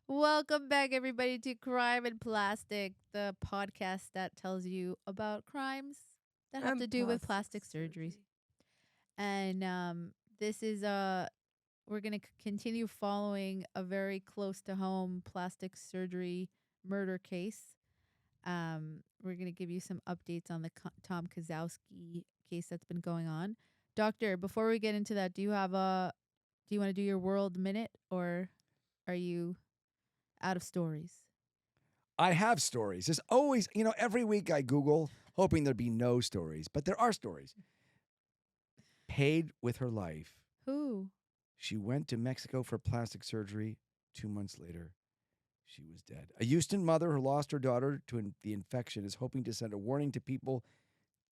Welcome back, everybody, to Crime and Plastic, the podcast that tells you about crimes that have to And do with plastic plastic surgeries. surgery. And this is we're gonna continue following a very close to home plastic surgery murder case. We're gonna give you some updates on the Tom Kozowski case that's been going on. Doctor, before we get into that, do you want to do your world minute, or are you out of stories? I have stories. There's always, every week I Google hoping there'd be no stories, but there are stories. Paid with her life. Who? She went to Mexico for plastic surgery. 2 months later, she was dead. A Houston mother who lost her daughter to the infection is hoping to send a warning to people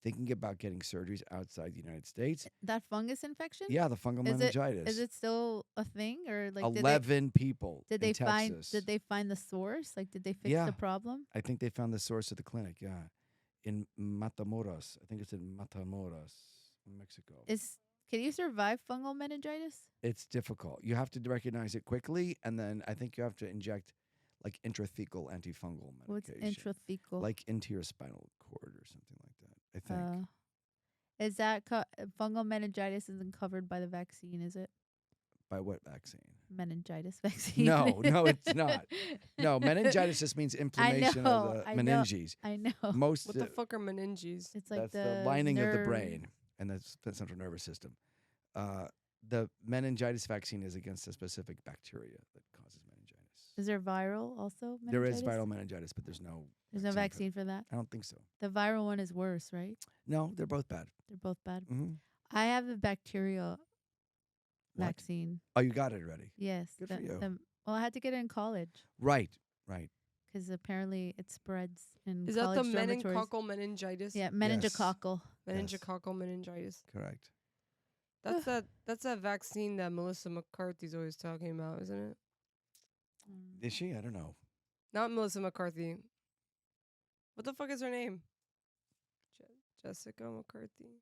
thinking about getting surgeries outside the United States. That fungus infection? Yeah, the fungal Is meningitis. it still a thing, or like 11 people did in they find Texas. did they find the source? Like, did they fix Yeah. the problem? I think they found the source of the clinic, yeah. In Matamoros. I think it's in Matamoros, Mexico. Can you survive fungal meningitis? It's difficult. You have to recognize it quickly, and then I think you have to inject like intrathecal antifungal What's medication, intrathecal? like into your spinal cord or something like that. I think. Is that fungal meningitis isn't covered by the vaccine? Is it By what vaccine? meningitis vaccine? No, no, it's not. No, meningitis just means I inflammation know, of the I know, meninges. I know. Most What the fuck are meninges? It's like that's the lining of the nerve. brain, and that's the central nervous system. The meningitis vaccine is against a specific bacteria that causes meningitis. Is there viral also? There is Meningitis? viral meningitis, but there's no There's no vaccine for that. I don't think so. The viral one is worse, right? No, they're both bad. They're both bad. Mm-hmm. I have the bacterial What? vaccine. Oh, you got it already. Yes. Good for you. Well, I had to get it in college Right. because apparently it spreads in Is that college the dormitories. meningococcal meningitis? Yeah, meningococcal. Meningococcal meningitis. Correct. That's that vaccine that Melissa McCarthy's always talking about, isn't it? Is she? I don't know. Not Melissa McCarthy. What the fuck is her name? Jessica McCarthy.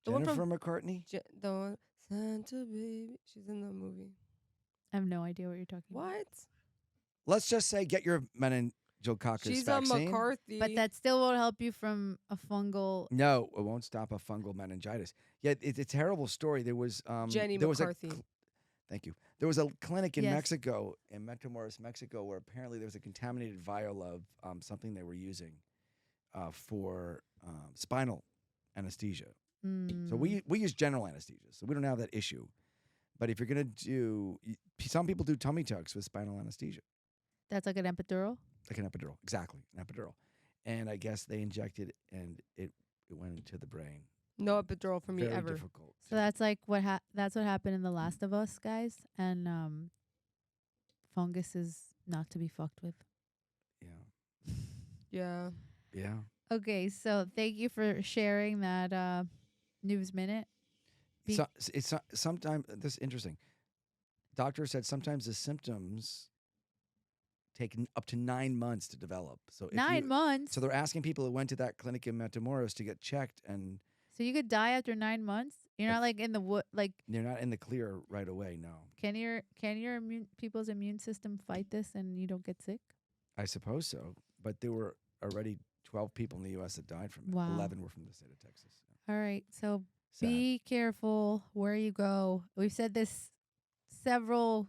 The one Jennifer from McCartney? the one Santa Baby. She's in the movie. I have no idea what you're talking about. What? Let's just say get your meningococcus She's vaccine. a McCarthy. But that still won't help you from a fungal. No, it won't stop a fungal meningitis. Yeah, it's a terrible story. There was Jenny there McCarthy. Thank you. There was a clinic in Yes. Mexico, in Matamoros, Mexico, where apparently there was a contaminated vial of something they were using for spinal anesthesia. So we use general anesthesia, so we don't have that issue. But if you're gonna do, some people do tummy tucks with spinal anesthesia, That's like an epidural. like an epidural, exactly, an epidural. And I guess they injected, and it went into the brain. No epidural for me Very ever. difficult. So that's like that's what happened in The Last of Us, guys. And fungus is not to be fucked with. Yeah, Yeah. yeah. Okay, so thank you for sharing that news minute. So it's sometimes this is interesting. Doctor said sometimes the symptoms take up to 9 months to develop. So if 9 months. So they're asking people who went to that clinic in Matamoros to get checked, and So you could die after 9 months. You're not like in the wood. Like, they're not in the clear right away. No, can your people's immune system fight this and you don't get sick? I suppose so. But there were already 12 people in the U.S. that died from it. Wow. 11 were from the state of Texas. All right, so Sad. be careful where you go. We've said this several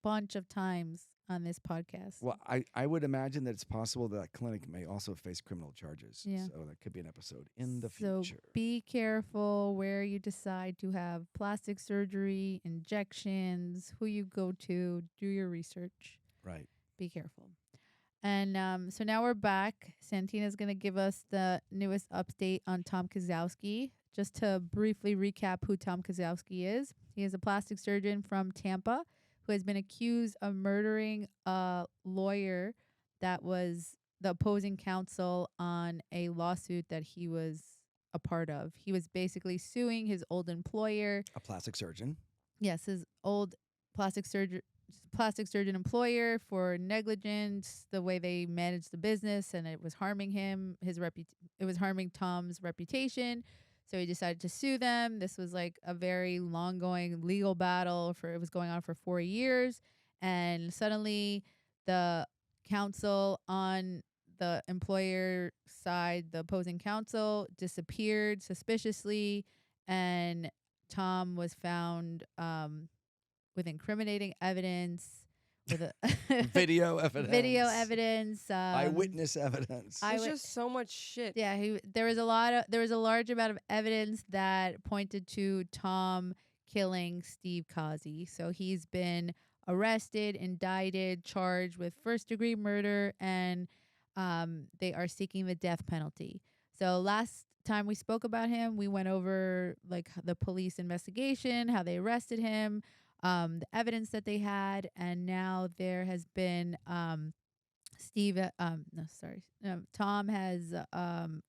bunch of times on this podcast. Well, I would imagine that it's possible that clinic may also face criminal charges. Yeah. So that could be an episode in the So future. be careful where you decide to have plastic surgery, injections, who you go to, do your research. Right. Be careful. And so now we're back. Santina's going to give us the newest update on Tom Kozowski. Just to briefly recap who Tom Kozowski is. He is a plastic surgeon from Tampa who has been accused of murdering a lawyer that was the opposing counsel on a lawsuit that he was a part of. He was basically suing his old employer. A plastic surgeon. Yes, his old plastic surgeon employer for negligence, the way they managed the business, and it was harming him. It was harming Tom's reputation. So he decided to sue them. This was like a very long going legal battle it was going on for 4 years. and suddenly the counsel on the employer side, the opposing counsel, disappeared suspiciously, and Tom was found with incriminating evidence, with a Video evidence. video evidence, Eyewitness evidence. I There's would- just so much shit. yeah, there was a large amount of evidence that pointed to Tom killing Steve Kazi. So he's been arrested, indicted, charged with first-degree murder, and they are seeking the death penalty. So last time we spoke about him, we went over like the police investigation, how they arrested him, the evidence that they had, and now there has been Tom has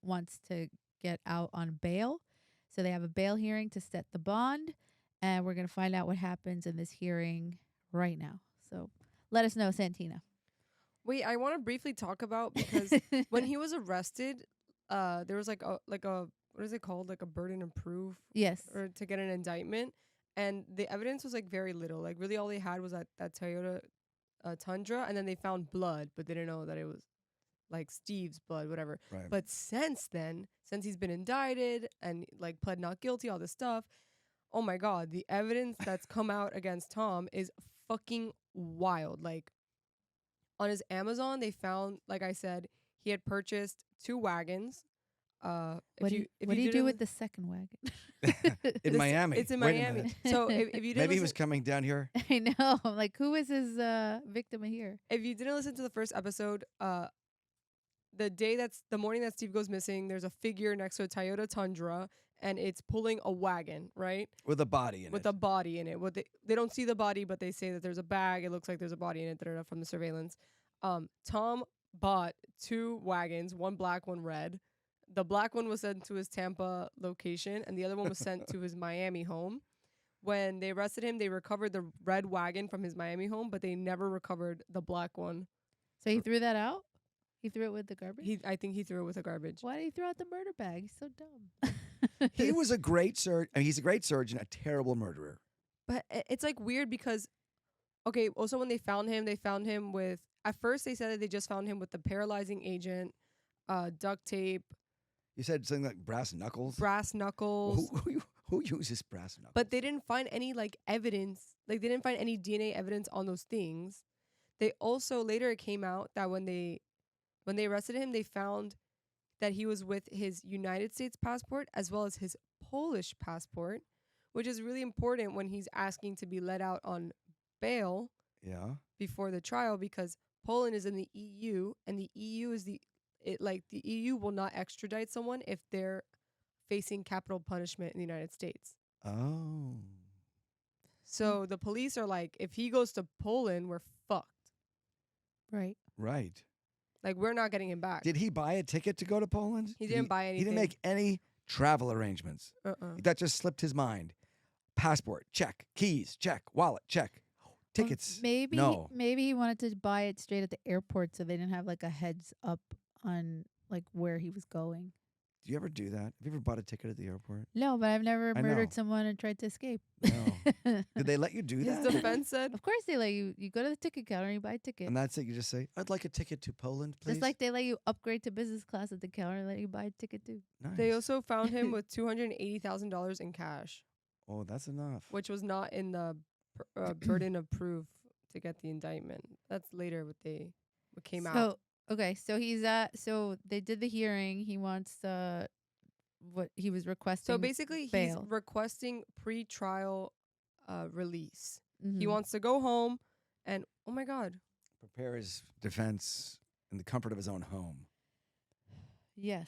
wants to get out on bail. So they have a bail hearing to set the bond, and we're going to find out what happens in this hearing right now. So let us know, Santina. Wait, I want to briefly talk about because when he was arrested, there was like a what is it called? Like a burden of proof yes. or to get an indictment, and the evidence was like very little. Like really, all they had was that Toyota Tundra, and then they found blood, but they didn't know that it was like Steve's blood, whatever. Right. But since then, since he's been indicted and like pled not guilty, all this stuff, oh my god, the evidence that's come out against Tom is fucking wild. Like on his Amazon, they found, like I said, he had purchased 2 wagons. What do you do with the second wagon? In Miami. It's in Wait a Miami. minute. So if you didn't Maybe he listen- was coming down here. I know. Like, who is his victim here? if you didn't listen to the first episode, the morning that Steve goes missing, there's a figure next to a Toyota Tundra, and it's pulling a wagon, right? With a body in With it. a body in it. What they don't see the body, but they say that there's a bag. It looks like there's a body in it from the surveillance. Tom bought 2 wagons, one black, one red. The black one was sent to his Tampa location, and the other one was sent to his Miami home. When they arrested him, they recovered the red wagon from his Miami home, but they never recovered the black one. So he threw that out? He threw it with the garbage? I think he threw it with the garbage. Why did he throw out the murder bag? He's so dumb. He was a great surgeon. I mean, he's a great surgeon, a terrible murderer. But it's like weird because, okay, also when they found him with, at first they said that they just found him with the paralyzing agent, duct tape, You said something like brass knuckles. brass knuckles. Who uses brass knuckles? But they didn't find any like evidence, like they didn't find any DNA evidence on those things. They also later it came out that when they arrested him, they found that he was with his United States passport as well as his Polish passport, which is really important when he's asking to be let out on bail Yeah. before the trial, because Poland is in the EU, and the EU is the EU will not extradite someone if they're facing capital punishment in the United States. Oh. So the police are like, if he goes to Poland, we're fucked. Right. Right. Like, we're not getting him back. Did he buy a ticket to go to Poland? He didn't buy He anything. didn't make any travel arrangements. That just slipped his mind. Passport, check. Keys, check. Wallet, check. Tickets. Maybe no. maybe he wanted to buy it straight at the airport so they didn't have like a heads up on like where he was going. Do you ever do that? Have you ever bought a ticket at the airport? No, but I've never I murdered know. someone and tried to escape. No. Did they let you do His that? defense said, Of course they let you. You go to the ticket counter and you buy a ticket. And that's it. You just say, "I'd like a ticket to Poland, please." Just like they let you upgrade to business class at the counter and let you buy a ticket too. Nice. they also found him with $280,000 in cash, Oh, that's enough. which was not in the burden of proof to get the indictment. That's later what came out. Okay, so so they did the hearing. He wants what he was requesting. So basically, bail. he's requesting pre-trial release. Mhm. He wants to go home, and oh my god, Prepare his defense in the comfort of his own home, Yes.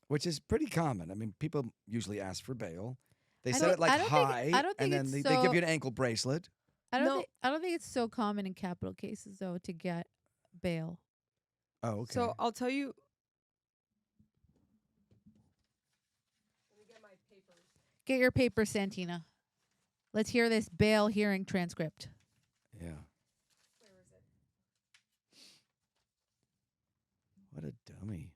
which is pretty common. I mean, people usually ask for bail. They I set don't- it like I don't think- high, I don't think and then it's they give so- you an ankle bracelet. I No. don't think it's so common in capital cases though to get bail. Oh, okay. So I'll tell you. Let me get my papers. Get your paper, Santina. Let's hear this bail hearing transcript. yeah. Where is it? What a dummy.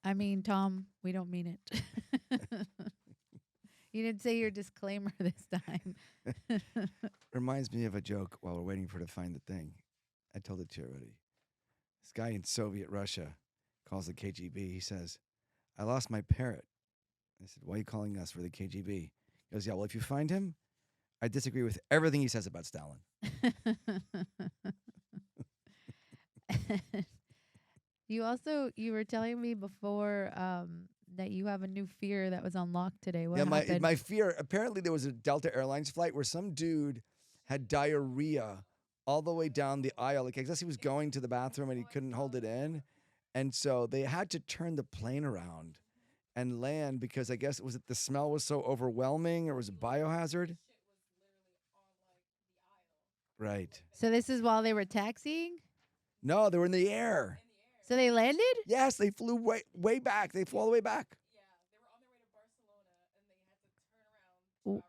I mean, Tom, we don't mean it. You didn't say your disclaimer this time. Reminds me of a joke while we're waiting for her to find the thing. I told it to you already. This guy in Soviet Russia calls the KGB. He says, I lost my parrot. I said, why are you calling us for the KGB? He goes, yeah, well, if you find him, I disagree with everything he says about Stalin. You were telling me before that you have a new fear that was unlocked today. What Yeah, happened? my fear, apparently there was a Delta Airlines flight where some dude had diarrhea all the way down the aisle. Like, I guess he was going to the bathroom and he couldn't hold it in. And so they had to turn the plane around and land because I guess the smell was so overwhelming or was it biohazard? Right. So this is while they were taxiing? No, they were in the air. So they landed? Yes, they flew way back. They flew all the way back. W-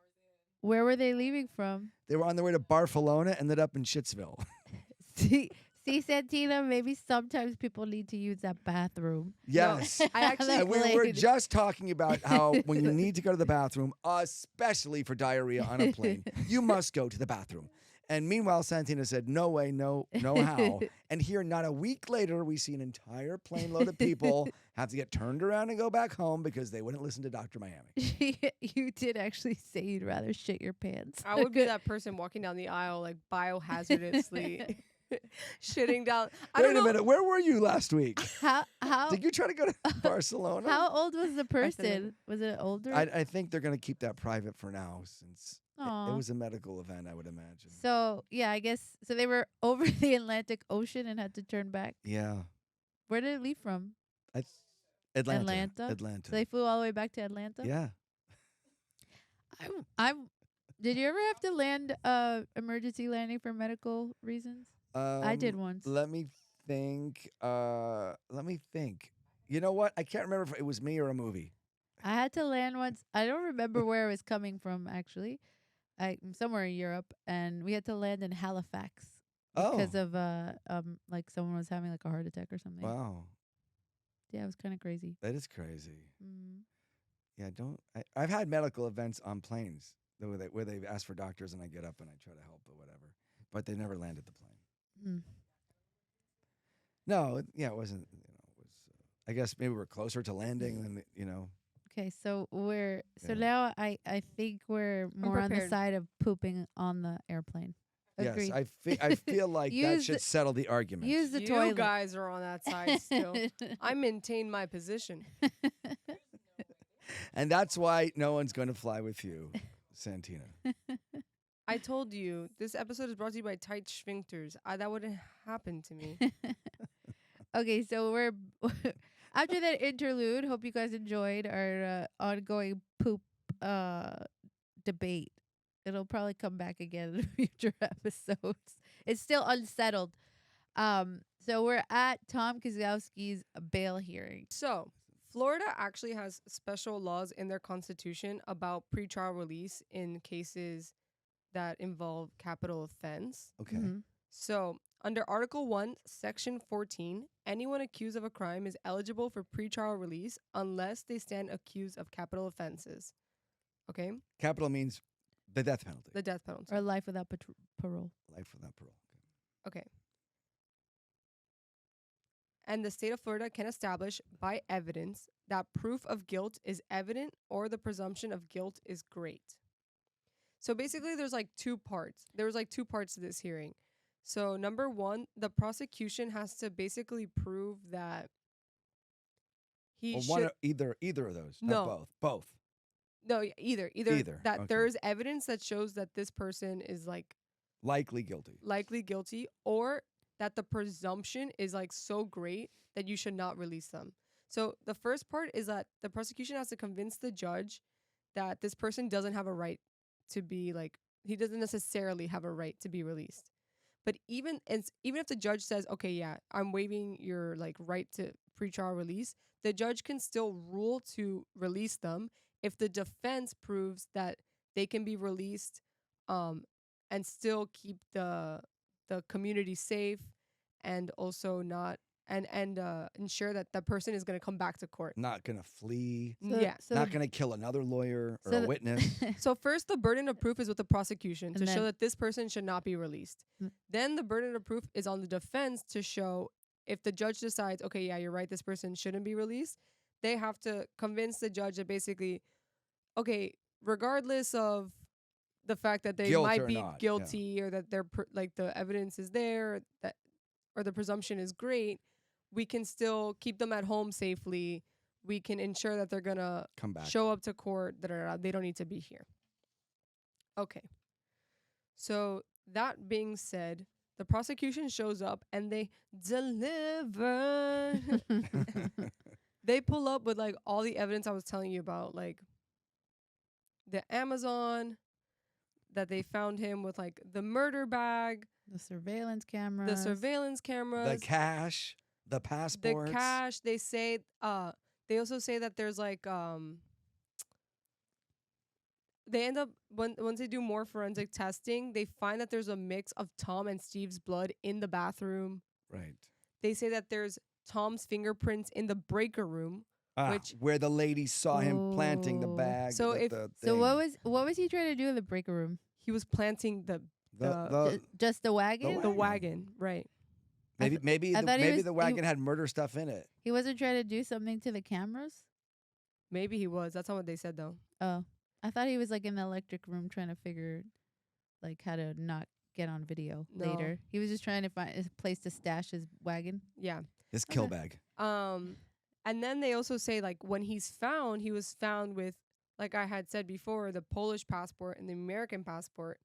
Where were they leaving from? They were on their way to Barcelona, ended up in Shitsville. See, Santina, maybe sometimes people need to use that bathroom. Yes. I actually And we were Plane. just talking about how when you need to go to the bathroom, especially for diarrhea on a plane, you must go to the bathroom. And meanwhile, Santina said, no way, no how. And here, not a week later, we see an entire plane load of people have to get turned around and go back home because they wouldn't listen to Dr. Miami. You did actually say you'd rather shit your pants. I would be that person walking down the aisle like biohazardously shitting down. I Wait don't a know. minute, where were you last week? How Did you try to go to Barcelona? how old was the person? Was it older? I think they're going to keep that private for now since it Aw. was a medical event, I would imagine. So yeah, I guess so. They were over the Atlantic Ocean and had to turn back. Yeah. Where did it leave from? Atlanta. Atlanta? So they flew all the way back to Atlanta. Yeah. I'm. Did you ever have to land emergency landing for medical reasons? I did once. Let me think. You know what? I can't remember if it was me or a movie. I had to land once. I don't remember where I was coming from actually. Somewhere in Europe, and we had to land in Halifax because of like someone was having like a heart attack or something. Wow. Yeah, it was kind of crazy. That is crazy. Mm. Yeah, I've had medical events on planes where they've asked for doctors and I get up and I try to help or whatever, but they never landed the plane. Mm. No, it wasn't. I guess maybe we're closer to landing than. Okay, so Yeah. now I think we're more on the prepared. side of pooping on the airplane. Agree. Yes, I feel like that Use should the- settle the argument. Use the You toilet. guys are on that side still. I maintain my position. And that's why no one's going to fly with you, Santina. I told you this episode is brought to you by tight sphincters. That wouldn't happen to me. Okay, so we're after that interlude. Hope you guys enjoyed our ongoing poop debate. It'll probably come back again in future episodes. It's still unsettled. So we're at Tom Kozlowski's bail hearing. So, Florida actually has special laws in their constitution about pretrial release in cases that involve capital offense. Okay. Mhm. So, under Article 1, Section 14, anyone accused of a crime is eligible for pretrial release unless they stand accused of capital offenses. Okay? Capital means the death penalty. The death penalty. Or life without parole. Life without parole. Okay. And the state of Florida can establish by evidence that proof of guilt is evident or the presumption of guilt is great. So basically there's like two parts. There was like two parts to this hearing. So number one, the prosecution has to basically prove that he Well, should either of those. No. Not both. Both. no either that okay. there's evidence that shows that this person is like Likely guilty. likely guilty, or that the presumption is like so great that you should not release them. So the first part is that the prosecution has to convince the judge that this person doesn't have a right to be like, he doesn't necessarily have a right to be released. But even if the judge says, okay, yeah, I'm waiving your like right to pretrial release, the judge can still rule to release them if the defense proves that they can be released and still keep the community safe and also not and ensure that the person is going to come back to court. Not gonna flee. Yeah. So Not gonna kill another lawyer or so a the- witness. So first, the burden of proof is with the prosecution to And show then- that this person should not be released. Mm. Then the burden of proof is on the defense to show if the judge decides, okay, yeah, you're right, this person shouldn't be released. They have to convince the judge that basically, okay, regardless of the fact that they Guilt might or be not, yeah. guilty or that they're like the evidence is there, that or the presumption is great, we can still keep them at home safely. We can ensure that they're gonna Come back. show up to court. They don't need to be here. Okay. So that being said, the prosecution shows up and they deliver. They pull up with like all the evidence I was telling you about, like the Amazon that they found him with, like the murder bag, the surveillance cameras. the surveillance cameras, the cash, the passports. the cash. They say they also say that there's like they end up once they do more forensic testing, they find that there's a mix of Tom and Steve's blood in the bathroom. Right. They say that there's Tom's fingerprints in the breaker room. Which- Where the lady saw him planting the Oh. bag. So with if- the So thing. what was he trying to do in the breaker room? He was planting the Just the wagon? the wagon, right? maybe I thought he was- the wagon had murder stuff in it. He wasn't trying to do something to the cameras? Maybe he was. That's not what they said though. Oh. I thought he was like in the electric room trying to figure like how to not get on video No. later. He was just trying to find a place to stash his wagon. Yeah. His kill Okay. bag. And then they also say like when he was found with, like I had said before, the Polish passport and the American passport.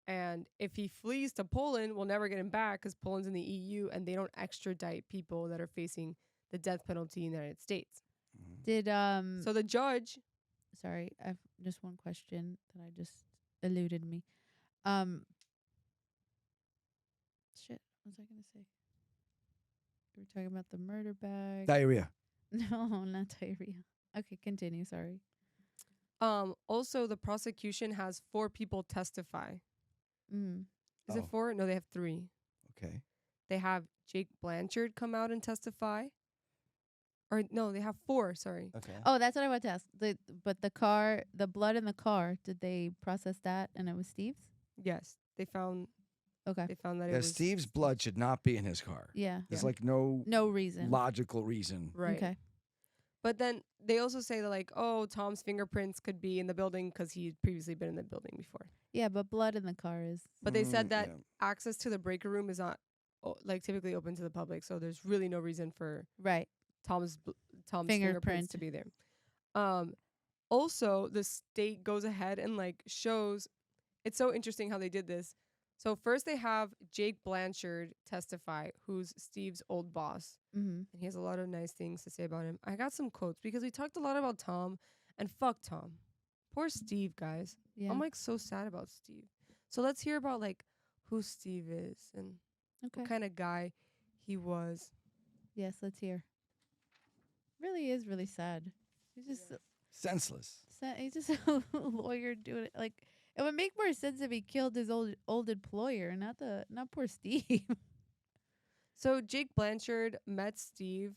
And if he flees to Poland, we'll never get him back because Poland's in the EU and they don't extradite people that are facing the death penalty in the United States. Did So the judge, sorry, I've just one question that I just eluded me. Shit, what was I gonna say? We were talking about the murder bag. Diarrhea. No, not diarrhea. Okay, continue, sorry. also the prosecution has 4 people testify. Mm. Is it Oh. 4? No, they have 3. Okay. They have Jake Blanchard come out and testify. Or no, they have 4, sorry. Okay. Oh, that's what I wanted to ask. But the blood in the car, did they process that and it was Steve's? Yes, they found Okay. that it Yeah, was Steve's blood should not be in his car. Yeah. There's like no No reason. logical reason. right. Okay. But then they also say that like, oh, Tom's fingerprints could be in the building because he'd previously been in the building before. Yeah, but blood in the car is But they said that yeah. access to the breaker room is not like typically open to the public, so there's really no reason for right. Tom's fingerprints Fingerprint. to be there. Also, the state goes ahead and like shows. It's so interesting how they did this. So first they have Jake Blanchard testify, who's Steve's old boss. Mm-hmm. And he has a lot of nice things to say about him. I got some quotes because we talked a lot about Tom, and fuck Tom. Poor Steve, guys. Yeah. I'm like so sad about Steve. So let's hear about like who Steve is and okay. what kind of guy he was. Yes, let's hear. Really is really sad. He's just Senseless. he's just a lawyer doing it. Like it would make more sense if he killed his old employer, not poor Steve. So Jake Blanchard met Steve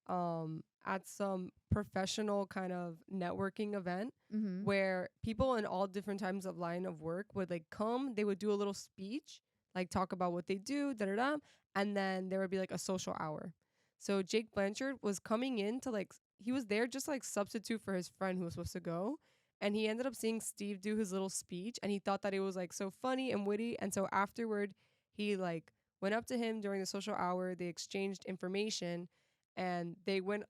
at some professional kind of networking event Mm-hmm. where people in all different types of line of work would like come, they would do a little speech, like talk about what they do, da-da-da, and then there would be like a social hour. So Jake Blanchard was coming in to like, he was there just like substitute for his friend who was supposed to go. And he ended up seeing Steve do his little speech and he thought that it was like so funny and witty. And so afterward, he like went up to him during the social hour. They exchanged information and they went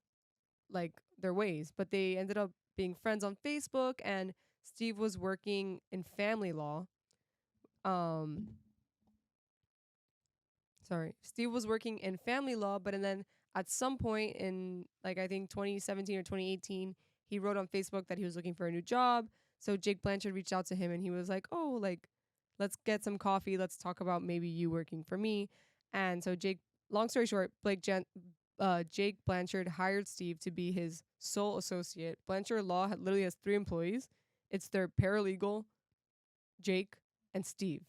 like their ways, but they ended up being friends on Facebook. And Steve was working in family law. Steve was working in family law, but and then at some point in like I think 2017 or 2018, he wrote on Facebook that he was looking for a new job. So Jake Blanchard reached out to him and he was like, "Oh, like let's get some coffee. Let's talk about maybe you working for me." And so long story short, Jake Blanchard hired Steve to be his sole associate. Blanchard Law literally has 3 employees. It's their paralegal, Jake, and Steve.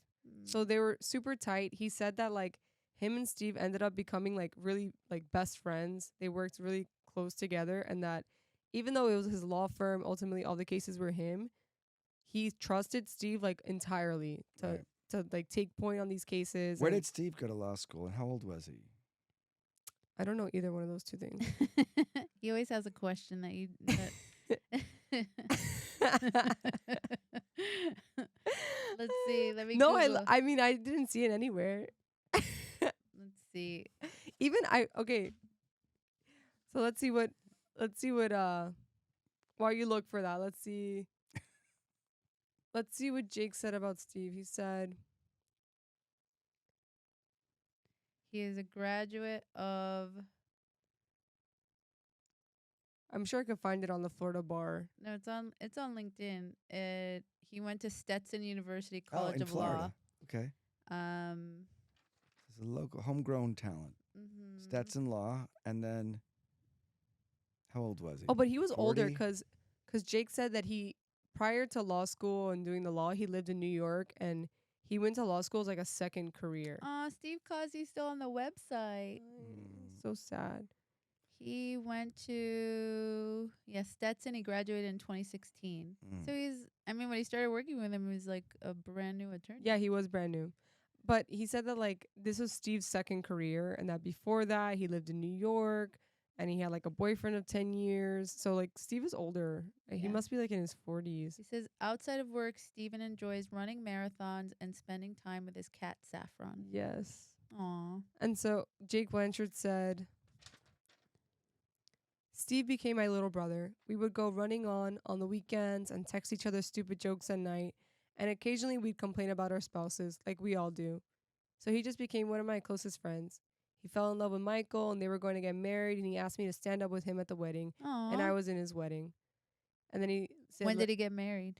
So they were super tight. He said that like him and Steve ended up becoming like really like best friends. They worked really close together, and that even though it was his law firm, ultimately all the cases were him. He trusted Steve like entirely Right. to like take point on these cases. Where and did Steve go to law school, and how old was he? I don't know either one of those two things. He always has a question that you. Let's see. Let me No, Google. I mean I didn't see it anywhere. Let's see. Even I okay. So let's see what while you look for that, let's see what Jake said about Steve. He said He is a graduate of. I'm sure I could find it on the Florida bar. No, it's on LinkedIn. He went to Stetson University Oh, College in of Florida. Okay. Law. This is a local homegrown talent. Mhm. Stetson Law, and then how old was he? Oh, but he was older 40? cuz Jake said that he prior to law school and doing the law, he lived in New York, and he went to law school as like a second career. Steve Cosby's still on the website. So sad. He went to Stetson. He graduated in 2016. Mm. So when he started working with him, he was like a brand new attorney. Yeah, he was brand new. But he said that like this was Steve's second career, and that before that he lived in New York and he had like a boyfriend of 10 years. So like Steve is older. He Yeah. must be like in his 40s. He says outside of work, Steven enjoys running marathons and spending time with his cat Saffron. Yes. Aw. And so Jake Blanchard said, Steve became my little brother. We would go running on the weekends and text each other stupid jokes at night. And occasionally we'd complain about our spouses, like we all do. So he just became one of my closest friends. He fell in love with Michael, and they were going to get married, and he asked me to stand up with him at the wedding. Aw. And I was in his wedding. And then he said, When did he get married?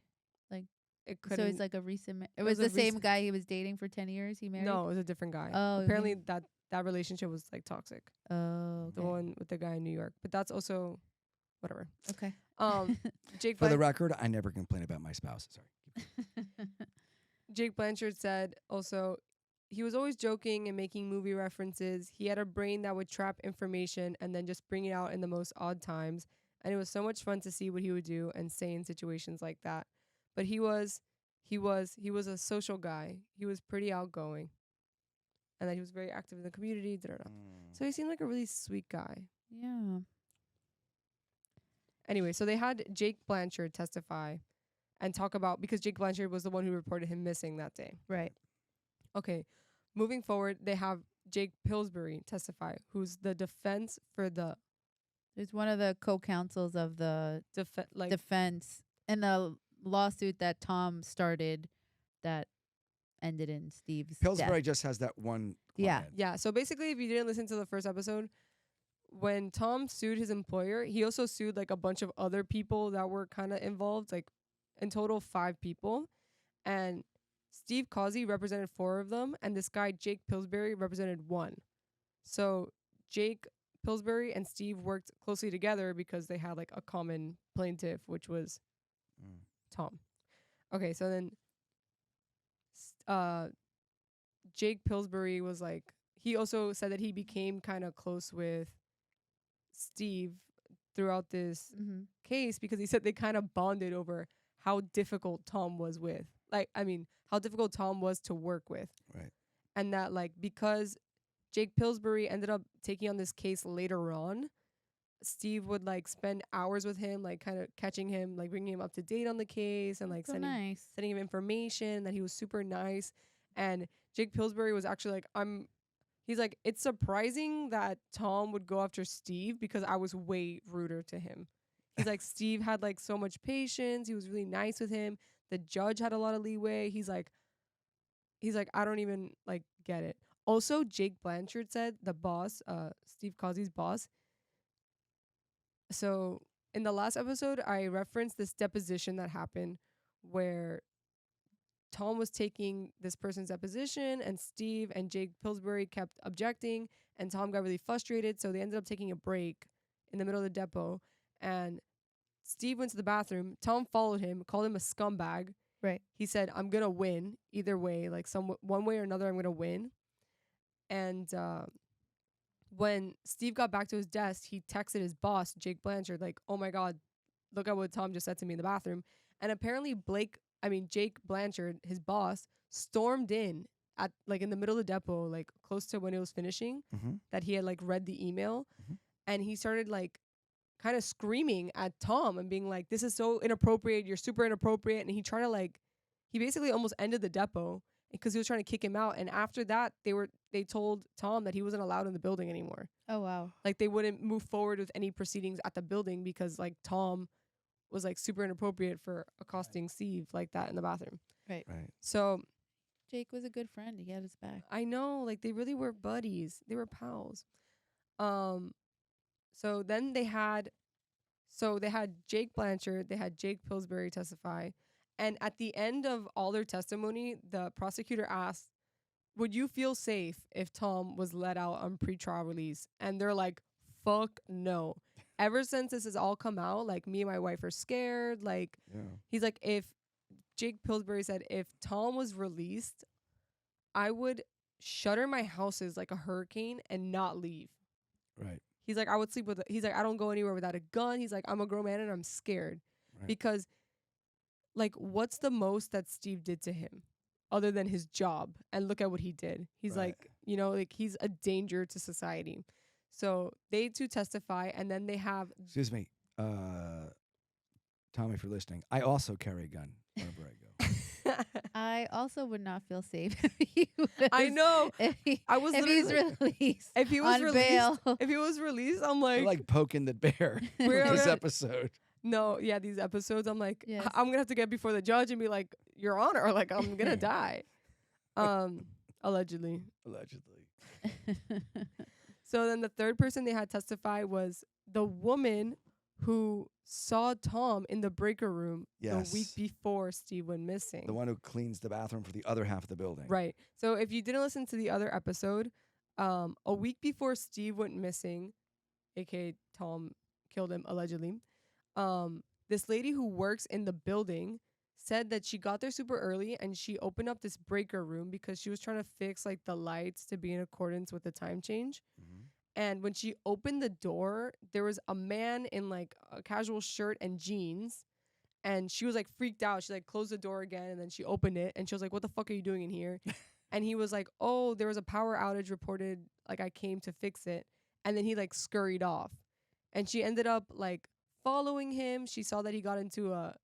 it So couldn't. it's like a recent. It It was was a the same guy he was dating for 10 years. He married. No, it was a different guy. Oh, Apparently that relationship was like toxic. Oh, The okay. one with the guy in New York. But that's also whatever. Okay. Jake For the record, I never complain about my spouse. Sorry. Jake Blanchard said also, he was always joking and making movie references. He had a brain that would trap information and then just bring it out in the most odd times. And it was so much fun to see what he would do and say in situations like that. But he was a social guy. He was pretty outgoing. And that he was very active in the community. So he seemed like a really sweet guy. Yeah. Anyway, so they had Jake Blanchard testify and talk about, because Jake Blanchard was the one who reported him missing that day. Right. Okay, moving forward, they have Jake Pillsbury testify, who's the defense for the There's one of the co-counsels of the like defense in the lawsuit that Tom started that ended in Steve's Pillsbury death. just has that one. Yeah. client. yeah. So basically, if you didn't listen to the first episode, when Tom sued his employer, he also sued like a bunch of other people that were kind of involved, like in total 5 people, and Steve Causey represented 4 of them, and this guy Jake Pillsbury represented 1. So Jake Pillsbury and Steve worked closely together because they had like a common plaintiff, which was Tom. Okay, so then Jake Pillsbury was like, he also said that he became kind of close with Steve throughout this Mm-hmm. case because he said they kind of bonded over how difficult Tom was with. Like, I mean, how difficult Tom was to work with. Right. And that, like, because Jake Pillsbury ended up taking on this case later on, Steve would, like, spend hours with him, like, kind of catching him, like, bringing him up to date on the case and, like, So sending nice. him information, that he was super nice. And Jake Pillsbury was actually like, he's like, it's surprising that Tom would go after Steve because I was way ruder to him. He's like, Steve had like so much patience. He was really nice with him. The judge had a lot of leeway. He's like, I don't even like get it. Also, Jake Blanchard said, the boss, Steve Causey's boss. So in the last episode, I referenced this deposition that happened where Tom was taking this person's deposition and Steve and Jake Pillsbury kept objecting and Tom got really frustrated. So they ended up taking a break in the middle of the depot and Steve went to the bathroom. Tom followed him, called him a scumbag. Right. He said, I'm going to win either way, like one way or another, I'm going to win. And when Steve got back to his desk, he texted his boss, Jake Blanchard, like, "Oh my God, look at what Tom just said to me in the bathroom." And apparently Jake Blanchard, his boss, stormed in at like in the middle of the depot, like close to when it was finishing, Mm-hmm. that he had like read the email, Mhm. and he started like kind of screaming at Tom and being like, "This is so inappropriate. You're super inappropriate." And he tried to like, he basically almost ended the depot because he was trying to kick him out. And after that, they told Tom that he wasn't allowed in the building anymore. Oh wow. Like they wouldn't move forward with any proceedings at the building because like Tom was like super inappropriate for accosting Steve like that in the bathroom. Right. Right. So Jake was a good friend. He had his back. I know, like they really were buddies. They were pals. So then they had Jake Blanchard, they had Jake Pillsbury testify, and at the end of all their testimony, the prosecutor asked, "Would you feel safe if Tom was let out on pretrial release?" And they're like, "Fuck no." Ever since this has all come out, like me and my wife are scared. Like Yeah. he's like, if Jake Pillsbury said if Tom was released, I would shutter my houses like a hurricane and not leave. Right. He's like, I would sleep with he's like, I don't go anywhere without a gun. He's like, I'm a grown man and I'm scared. Right. Because like what's the most that Steve did to him other than his job? And look at what he did. He's Right. like, you know, like he's a danger to society. So they too testify, and then they have Excuse me, Tommy, for listening. I also carry a gun wherever I go. I also would not feel safe if he was, I know. I was if he's literally released if he was on released, bail. if he was released, I'm I like, like poking the bear We're with this gonna- episode. no, yeah, these episodes, I'm like, Yes. I'm gonna have to get before the judge and be like, Your Honor, or like I'm gonna die. Allegedly. Allegedly. So then the third person they had testify was the woman who saw Tom in the breaker room the week Yes. before Steve went missing. The one who cleans the bathroom for the other half of the building. Right. So if you didn't listen to the other episode, a week before Steve went missing, aka Tom killed him allegedly, this lady who works in the building said that she got there super early and she opened up this breaker room because she was trying to fix like the lights to be in accordance with the time change. Mhm. And when she opened the door, there was a man in like a casual shirt and jeans. And she was like freaked out. She like closed the door again and then she opened it and she was like, "What the fuck are you doing in here?" And he was like, "Oh, there was a power outage reported. Like I came to fix it." And then he like scurried off. And she ended up like following him. She saw that he got into a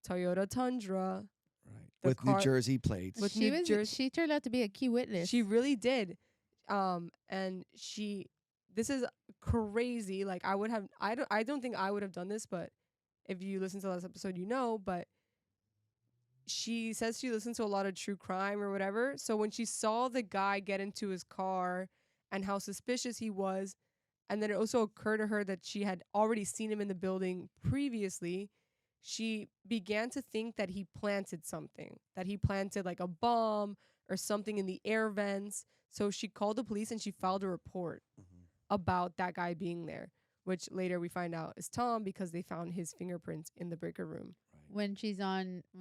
Toyota Tundra. Right. The With car- New Jersey plates. with she New was. Jersey- She turned out to be a key witness. She really did. And this is crazy. Like I don't think I would have done this, but if you listen to the last episode, you know, but she says she listens to a lot of true crime or whatever. So when she saw the guy get into his car and how suspicious he was, and then it also occurred to her that she had already seen him in the building previously, she began to think that he planted something, that he planted like a bomb or something in the air vents. So she called the police and she filed a report Mhm. about that guy being there, which later we find out is Tom because they found his fingerprints in the breaker room. when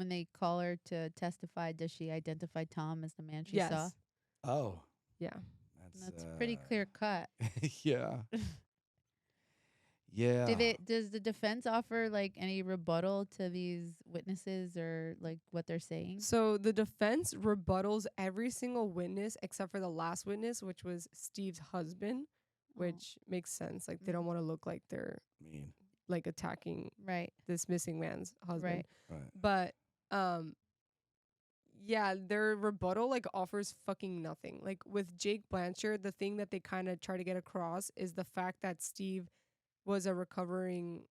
they call her to testify, does she identify Tom as the man she saw? Yes. Oh. Yeah. That's pretty clear cut. Yeah. Yeah. Does the defense offer like any rebuttal to these witnesses or like what they're saying? So the defense rebuttals every single witness except for the last witness, which was Steve's husband, which makes sense. Like they don't want to look like they're Mean. like attacking Right. this missing man's husband. Right. Right. But yeah, their rebuttal like offers fucking nothing. Like with Jake Blanchard, the thing that they kind of try to get across is the fact that Steve was in recovery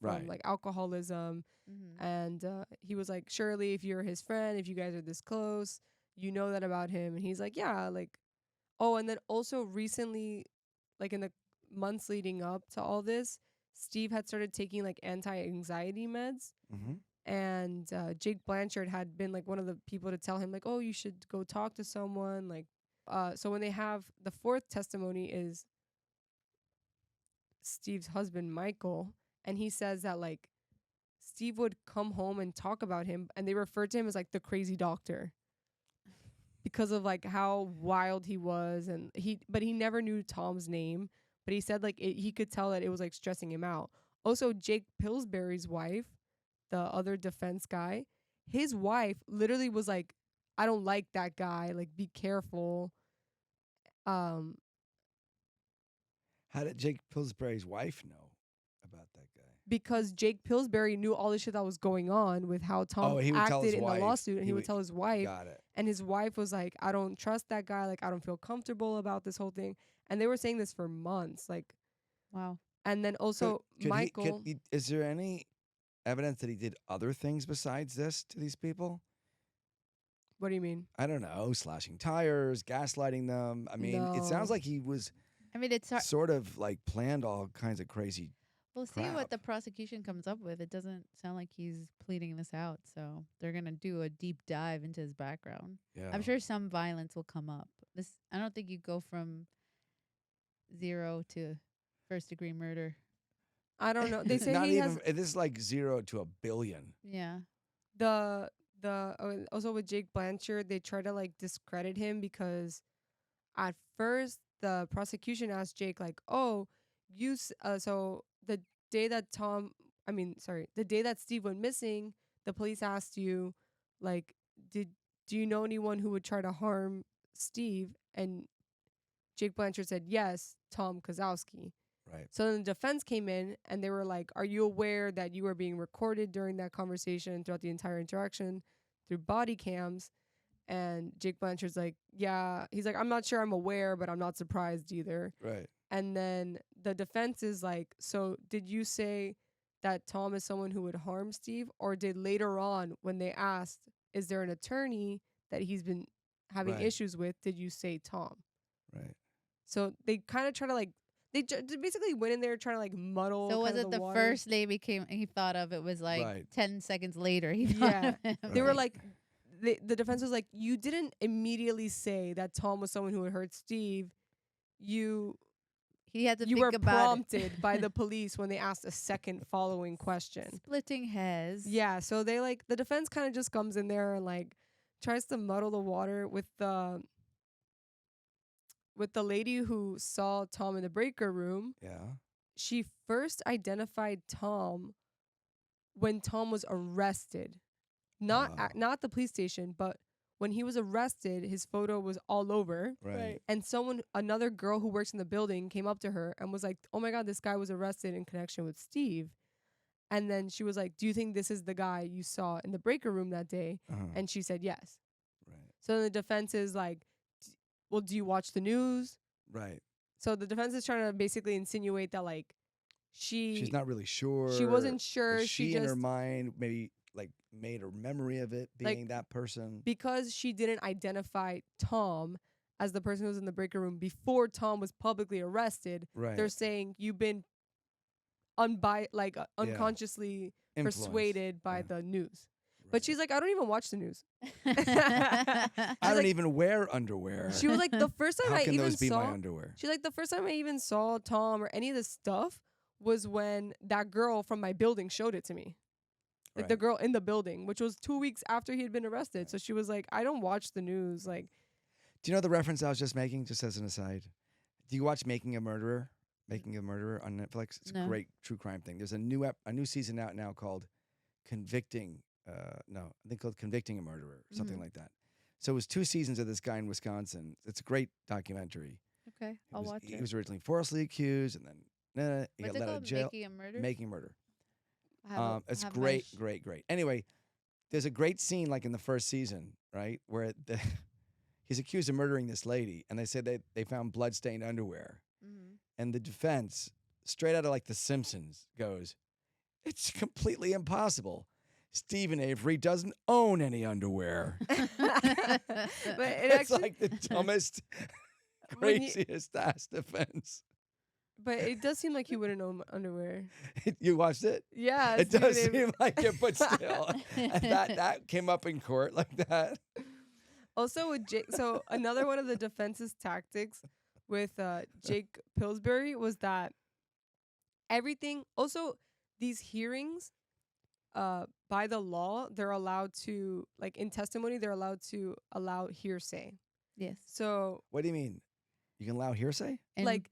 from Right. like alcoholism. Mm-hmm. And he was like, "Surely if you're his friend, if you guys are this close, you know that about him." And he's like, "Yeah, like." Oh, and then also recently, like in the months leading up to all this, Steve had started taking like anti-anxiety meds. Mm-hmm. And Jake Blanchard had been like one of the people to tell him like, "Oh, you should go talk to someone." Like, so when they have the fourth testimony is Steve's husband, Michael, and he says that like Steve would come home and talk about him, and they referred to him as like the crazy doctor because of like how wild he was, and he never knew Tom's name, but he said like he could tell that it was like stressing him out. Also, Jake Pillsbury's wife, the other defense guy, his wife literally was like, I don't like that guy, like be careful. Um How did Jake Pillsbury's wife know about that guy? because Jake Pillsbury knew all the shit that was going on with how Tom He would tell acted his in wife. the lawsuit, and he would tell his wife, Got it. and his wife was like, I don't trust that guy, like I don't feel comfortable about this whole thing. And they were saying this for months, like, Wow. and then also Michael. Is there any evidence that he did other things besides this to these people? What do you mean? I don't know, slashing tires, gaslighting them. I mean, it sounds No. like he was I mean, it's hard. sort of like planned all kinds of crazy. We'll see crap. what the prosecution comes up with. It doesn't sound like he's pleading this out, so they're gonna do a deep dive into his background. Yeah. I'm sure some violence will come up. I don't think you go from 0 to first degree murder. I don't know. They say Not he even. has This is like 0 to 1 billion. Yeah. also with Jake Blanchard, they try to like discredit him because at first the prosecution asked Jake like, "Oh, so the day that the day that Steve went missing, the police asked you like, do you know anyone who would try to harm Steve?" And Jake Blanchard said, "Yes, Tom Kozlowski." Right. So then the defense came in and they were like, "Are you aware that you were being recorded during that conversation throughout the entire interaction through body cams?" And Jake Blanchard's like, "Yeah." He's like, "I'm not sure I'm aware, but I'm not surprised either." Right. And then the defense is like, "So did you say that Tom is someone who would harm Steve? Or did later on when they asked, is there an attorney that he's been having Right. issues with, did you say Tom?" Right. So they kind of try to like, they basically went in there trying to like muddle. So was kinda it the water. first name he thought of? It was like Right. 10 seconds later he thought Yeah. of him. They were Right. like, the defense was like, you didn't immediately say that Tom was someone who would hurt Steve. You he had to think were about prompted by the police when they asked a second following it. question. Splitting hairs. Yeah, so they like, the defense kind of just comes in there and like tries to muddle the water with the lady who saw Tom in the breaker room. Yeah. She first identified Tom when Tom was arrested. Not Oh. not at the police station, but when he was arrested, his photo was all over. Right. And another girl who works in the building came up to her and was like, "Oh my God, this guy was arrested in connection with Steve." And then she was like, "Do you think this is the guy you saw in the breaker room that day?" Uh-huh. And she said yes. Right. So then the defense is like, "Well, do you watch the news?" Right. So the defense is trying to basically insinuate that like She's not really sure. she wasn't sure. She She in her just, mind maybe like made a memory of it being Like, that person. because she didn't identify Tom as the person who was in the breaker room before Tom was publicly arrested. Right. They're saying you've been unconsciously Influenced. persuaded by Yeah. the news. Right. But she's like, I don't even watch the news. I don't like- even wear underwear. She was like, the first time How I can even those be my saw, underwear? she's like, the first time I even saw Tom or any of this stuff was when that girl from my building showed it to me. Like the Right. girl in the building, which was 2 weeks after he had been arrested. So she was like, I don't watch the news. Like, Do you know the reference I was just making? Just as an aside, do you watch Making a Murderer? Making a Murderer on Netflix. It's No. a great true crime thing. There's a new season out now called Convicting. I think called Convicting a Murderer, or something Mhm. like that. So it was 2 seasons of this guy in Wisconsin. It's a great documentary. Okay, I'll watch He it. was originally falsely accused, and then he What's got it let out called? of jail. Making a Murder? Making a Murder. I have a- It's have my great, great. Anyway, there's a great scene like in the first season, right, where he's accused of murdering this lady, and they said they found bloodstained underwear, Mhm. and the defense, straight out of like The Simpsons, goes, "It's completely impossible. Stephen Avery doesn't own any underwear." but it It's actually, like the dumbest, When you- craziest ass defense. but it does seem like he wouldn't know You watched it? Yeah, It does Stephen Avery. seem like it, but still, and that came up in court like that. Also with Jake, so another one of the defense's tactics with Jake Pillsbury was that everything. Also, these hearings, by the law, they're allowed to, like, in testimony, they're allowed to allow hearsay. Yes. So, What do you mean? You can allow hearsay? In like, if-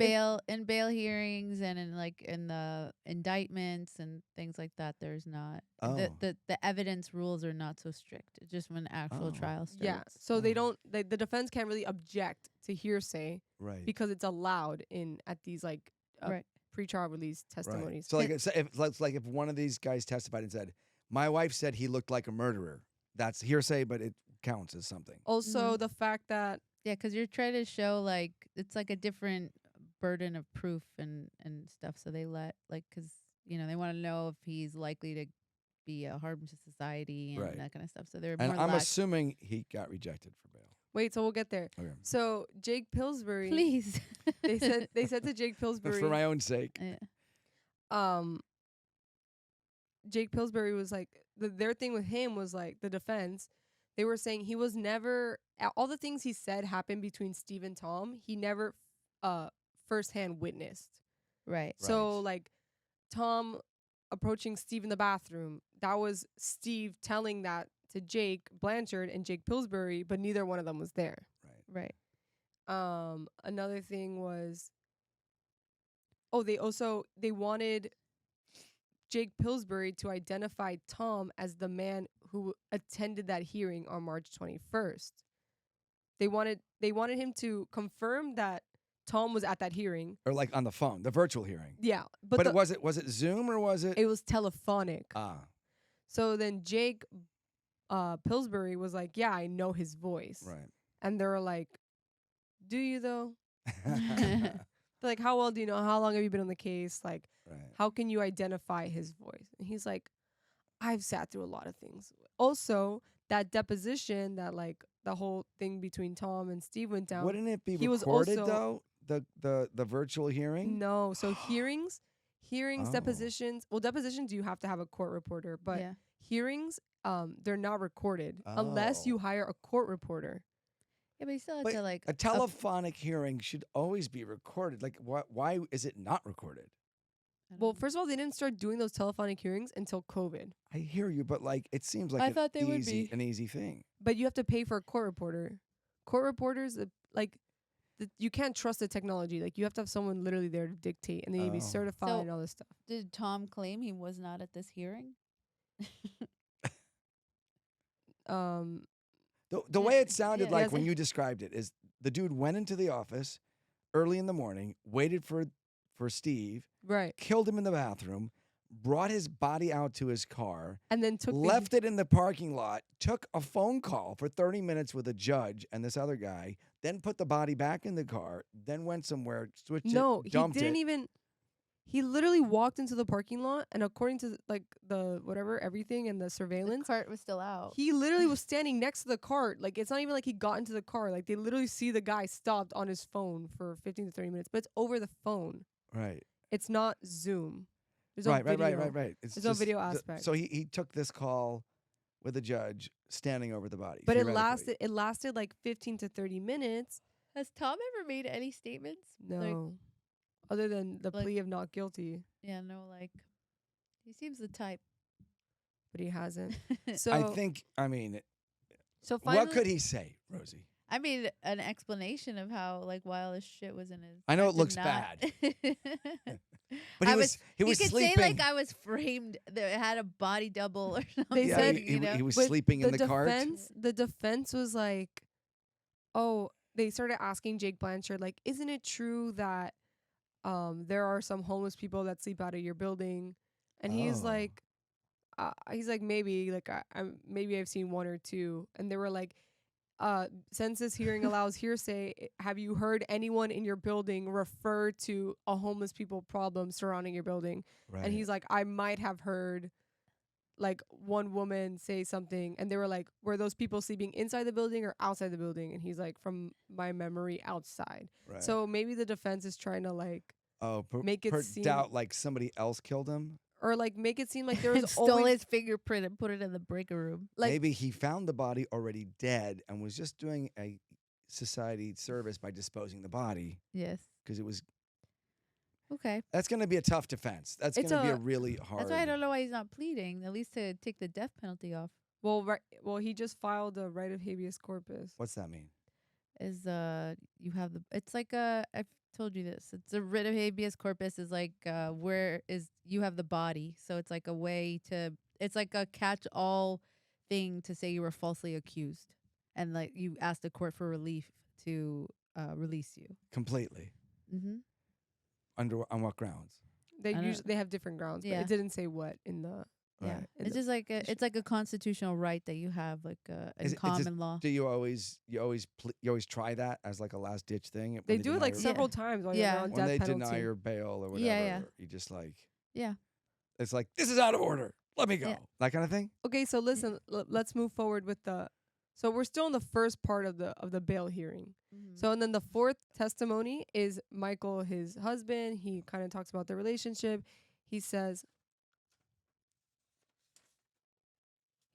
bail hearings and in the indictments and things like that, there's not Oh. the evidence rules are not so strict. It's just when actual Oh. trial starts. yeah. So they Oh. don't. The defense can't really object to hearsay Right. because it's allowed at these like Right. pre-trial release Right. testimonies. So like if one of these guys testified and said, "My wife said he looked like a murderer," that's hearsay, but it counts as something. Also, the fact that Yeah, because you're trying to show like it's like a different burden of proof and stuff. So they let because they want to know if he's likely to be a harm to society and Right. that kind of stuff. So they're And more I'm lax. assuming he got rejected for bail. wait, so we'll get there. Okay. So Jake Pillsbury, Please. they said to Jake Pillsbury, For my own sake. Yeah. Jake Pillsbury was like their thing with him was like the defense. They were saying he was never all the things he said happened between Steve and Tom. He never firsthand witnessed. Right. So like Tom approaching Steve in the bathroom, that was Steve telling that to Jake Blanchard and Jake Pillsbury, but neither one of them was there. Right. Right. Another thing was they wanted Jake Pillsbury to identify Tom as the man who attended that hearing on March 21st. They wanted him to confirm that Tom was at that hearing. Or like on the phone, the virtual hearing. Yeah, But was it Zoom or was it? it was telephonic. Ah. So then Jake Pillsbury was like, "Yeah, I know his voice." Right. And they were like, "Do you though?" They're like, "How well do you know? How long have you been on the case? Like, Right. how can you identify his voice?" And he's like, "I've sat through a lot of things." Also, that deposition, that like the whole thing between Tom and Steve went down. Wouldn't it be he was recorded also- though? The virtual hearing? No, so hearings, Oh. depositions. Well, depositions you have to have a court reporter, but yeah. hearings, they're not recorded unless Oh. you hire a court reporter. Yeah, but you still have But to like a telephonic hearing should always be recorded. Like, why is it not recorded? I don't Well, know. first of all, they didn't start doing those telephonic hearings until COVID. I hear you, but like, it seems like I thought they would easy, be. an easy thing. But you have to pay for a court reporter. Court reporters, you can't trust the technology. Like, you have to have someone literally there to dictate, and they need to be Oh. certified So- and all this stuff. Did Tom claim he was not at this hearing? The Yeah, way it sounded yeah, like yes. when you described it is the dude went into the office early in the morning, waited for Steve, Right. killed him in the bathroom, brought his body out to his car, And then took left it in the parking lot, took a phone call for 30 minutes with a judge and this other guy, then put the body back in the car, then went somewhere, switched No, it, he dumped didn't it. even. He literally walked into the parking lot, and according to like the whatever everything and the The surveillance, cart was still out. he literally was standing next to the cart. Like, it's not even like he got into the car. Like, they literally see the guy stopped on his phone for 15 to 30 minutes, but it's over the phone. Right. It's not Zoom. There's Right. no video. It's There's no just video the- aspect. So he took this call with the judge standing over the body. But it theoretically. lasted like 15 to 30 minutes. Has Tom ever made any statements? No. Like, Other than the like- plea of not guilty, yeah, no, like he seems the type. but he hasn't. So I mean, so finally, what could he say, Rosie? I mean, an explanation of how like while his shit was in his. I know I it did looks not- bad. But I he was you could sleeping. say like I was framed. That had a body double or something. They yeah, said, he was But sleeping in the cart. The defense was like, oh, they started asking Jake Blanchard, like, isn't it true that there are some homeless people that sleep out of your building? And he's Oh. like, maybe, like, maybe I've seen one or two. And they were like, since this hearing allows hearsay, have you heard anyone in your building refer to a homeless people problem surrounding your building? Right. And he's like, I might have heard like one woman say something, and they were like, were those people sleeping inside the building or outside the building? And he's like, from my memory, outside. Right. So maybe the defense is trying to like make it seem doubt like somebody else killed him. or like make it seem like there was Stole always his fingerprint and put it in the breaker room. like Maybe he found the body already dead and was just doing a society service by disposing the body Yes. because it was. Okay. That's going to be a tough defense. That's going It's to be a a- really hard. That's why I don't know why he's not pleading. At least to take the death penalty off. Well, he just filed a right of habeas corpus. What's that mean? Is you have the it's like I've told you this. It's a writ of habeas corpus is like where is you have the body. So it's like a way to it's like a catch all thing to say you were falsely accused. And like you ask the court for relief to release you. Completely. Mm-hmm. On what grounds? They I don't- usually they have different grounds, but Yeah. it didn't say what in the. Yeah, Right. in it's the- just like it's like a constitutional right that you have, like in Is it- it's common just- law. Do you always try that as like a last ditch thing? When They do it deny like your- several times while Yeah. you're on when death they penalty. deny your bail or whatever. Yeah. You just like Yeah. it's like this is out of order. Let me go. Yeah. That kind of thing. Okay, so listen, let's move forward with the. So we're still in the first part of the bail hearing. Mm-hmm. So and then the fourth testimony is Michael, his husband. He kind of talks about their relationship.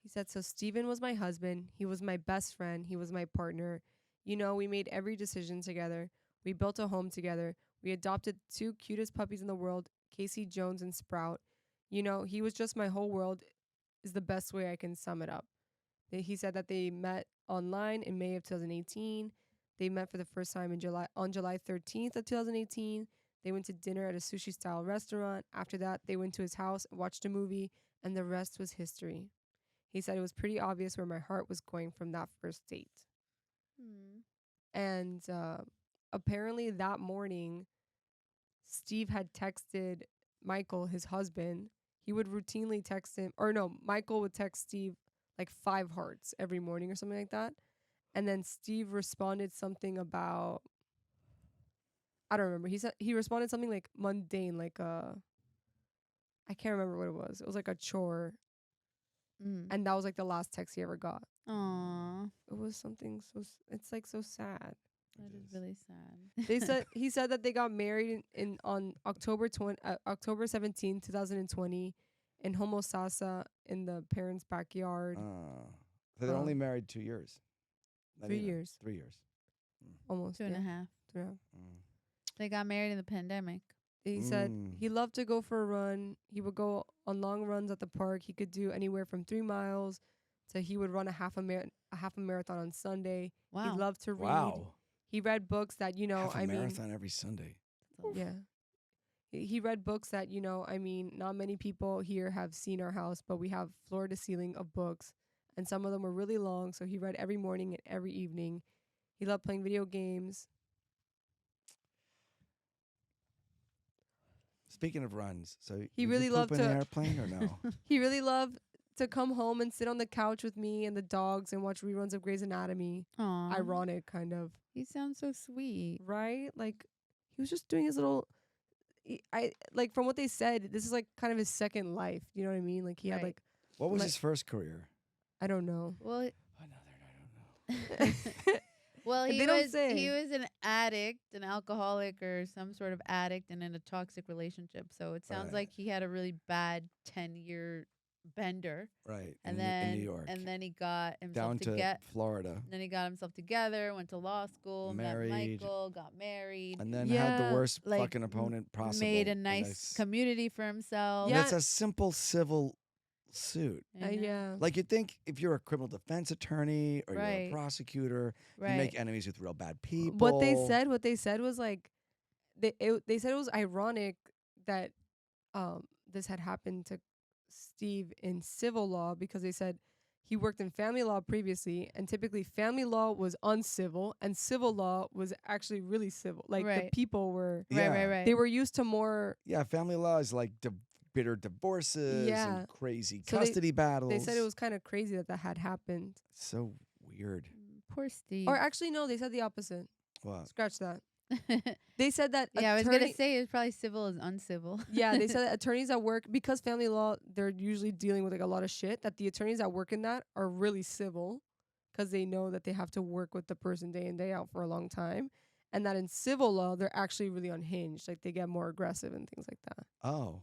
He said, so Steven was my husband. He was my best friend. He was my partner. You know, we made every decision together. We built a home together. We adopted 2 cutest puppies in the world, Casey Jones and Sprout. You know, he was just my whole world is the best way I can sum it up. He said that they met online in May of 2018. They met for the first time on July 13th of 2018. They went to dinner at a sushi-style restaurant. After that, they went to his house, watched a movie, and the rest was history. He said it was pretty obvious where my heart was going from that first date. And apparently that morning, Steve had texted Michael, his husband. He would routinely text him, or no, Michael would text Steve like 5 hearts every morning or something like that. And then Steve responded something about, I don't remember. He responded something like mundane, like I can't remember what it was. It was like a chore. And that was like the last text he ever got. Aw, It was something it's like so sad. that is really sad. He said that they got married on October 17, 2020 in Homosassa in the parents' backyard. So they're only Um, married 2 years. Not 3 even. years. 3 years. Almost. 2.5. Yeah. They got married in the pandemic. He said Mm. he loved to go for a run. He would go on long runs at the park. He could do anywhere from 3 miles to he would run a half a marathon on Sunday. Wow. He loved to read. Wow. He read books that, Half a I mean, marathon every Sunday. yeah. He read books that, I mean, not many people here have seen our house, but we have floor to ceiling of books. And some of them were really long, so he read every morning and every evening. He loved playing video games. Speaking of runs, so He did really you loved poop in the to- airplane or no? He really loved to come home and sit on the couch with me and the dogs and watch reruns of Grey's Anatomy. Aw. Ironic, kind of. He sounds so sweet. Right? Like, he was just doing his little... like, from what they said, this is, like, kind of his second life. You know what I mean? Like, he had, Right. like... What was Like- his first career? I don't know. Well, Another I don't know. well, They he don't was say. he was an addict, an alcoholic, or some sort of addict, and in a toxic relationship. So it sounds Right. like he had a really bad 10-year bender, Right. and in New York. and then he got himself down to Florida. Then he got himself together, went to law school, Married. met Michael, got married, And then had Yeah, the worst like, fucking opponent possible. made a in nice s- community for himself. Yeah. That's a simple civil suit. you know? Yeah. Like you'd think if you're a criminal defense attorney or you're Right. a prosecutor, right. you make enemies with real bad people. What they said was like, they said it was ironic that this had happened to Steve in civil law because they said he worked in family law previously, and typically family law was uncivil and civil law was actually really civil. Like the Right. people were, right, Yeah. right, right. they were used to more. Yeah, family law is like bitter divorces Yeah. and crazy So they- custody battles. They said it was kind of crazy that had happened. so weird. Poor Steve. Or actually, no, they said the opposite. What? Scratch that. They said that. yeah, I was gonna attorney- say it's probably civil as uncivil. Yeah, they said that attorneys that work, because family law, they're usually dealing with like a lot of shit, that the attorneys that work in that are really civil because they know that they have to work with the person day in, day out for a long time. And that in civil law, they're actually really unhinged. Like they get more aggressive and things like that. Oh,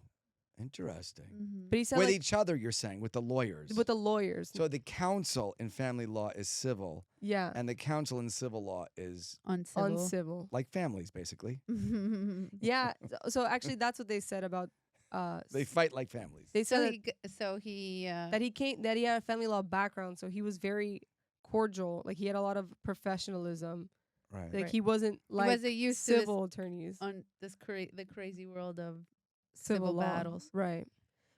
Interesting. Mm-hmm. But he said With like each other, you're saying, with the lawyers. with the lawyers. So the counsel in family law is civil, Yeah. and the counsel in civil law is Uncivil. Uncivil. like families, basically. Yeah. So actually, that's what they said about. They fight like families. They said so he that he had a family law background, so he was very cordial. Like he had a lot of professionalism. Right. Like Right. he wasn't like he wasn't used civil attorneys. to on this the crazy world of Civil civil law. battles. Right.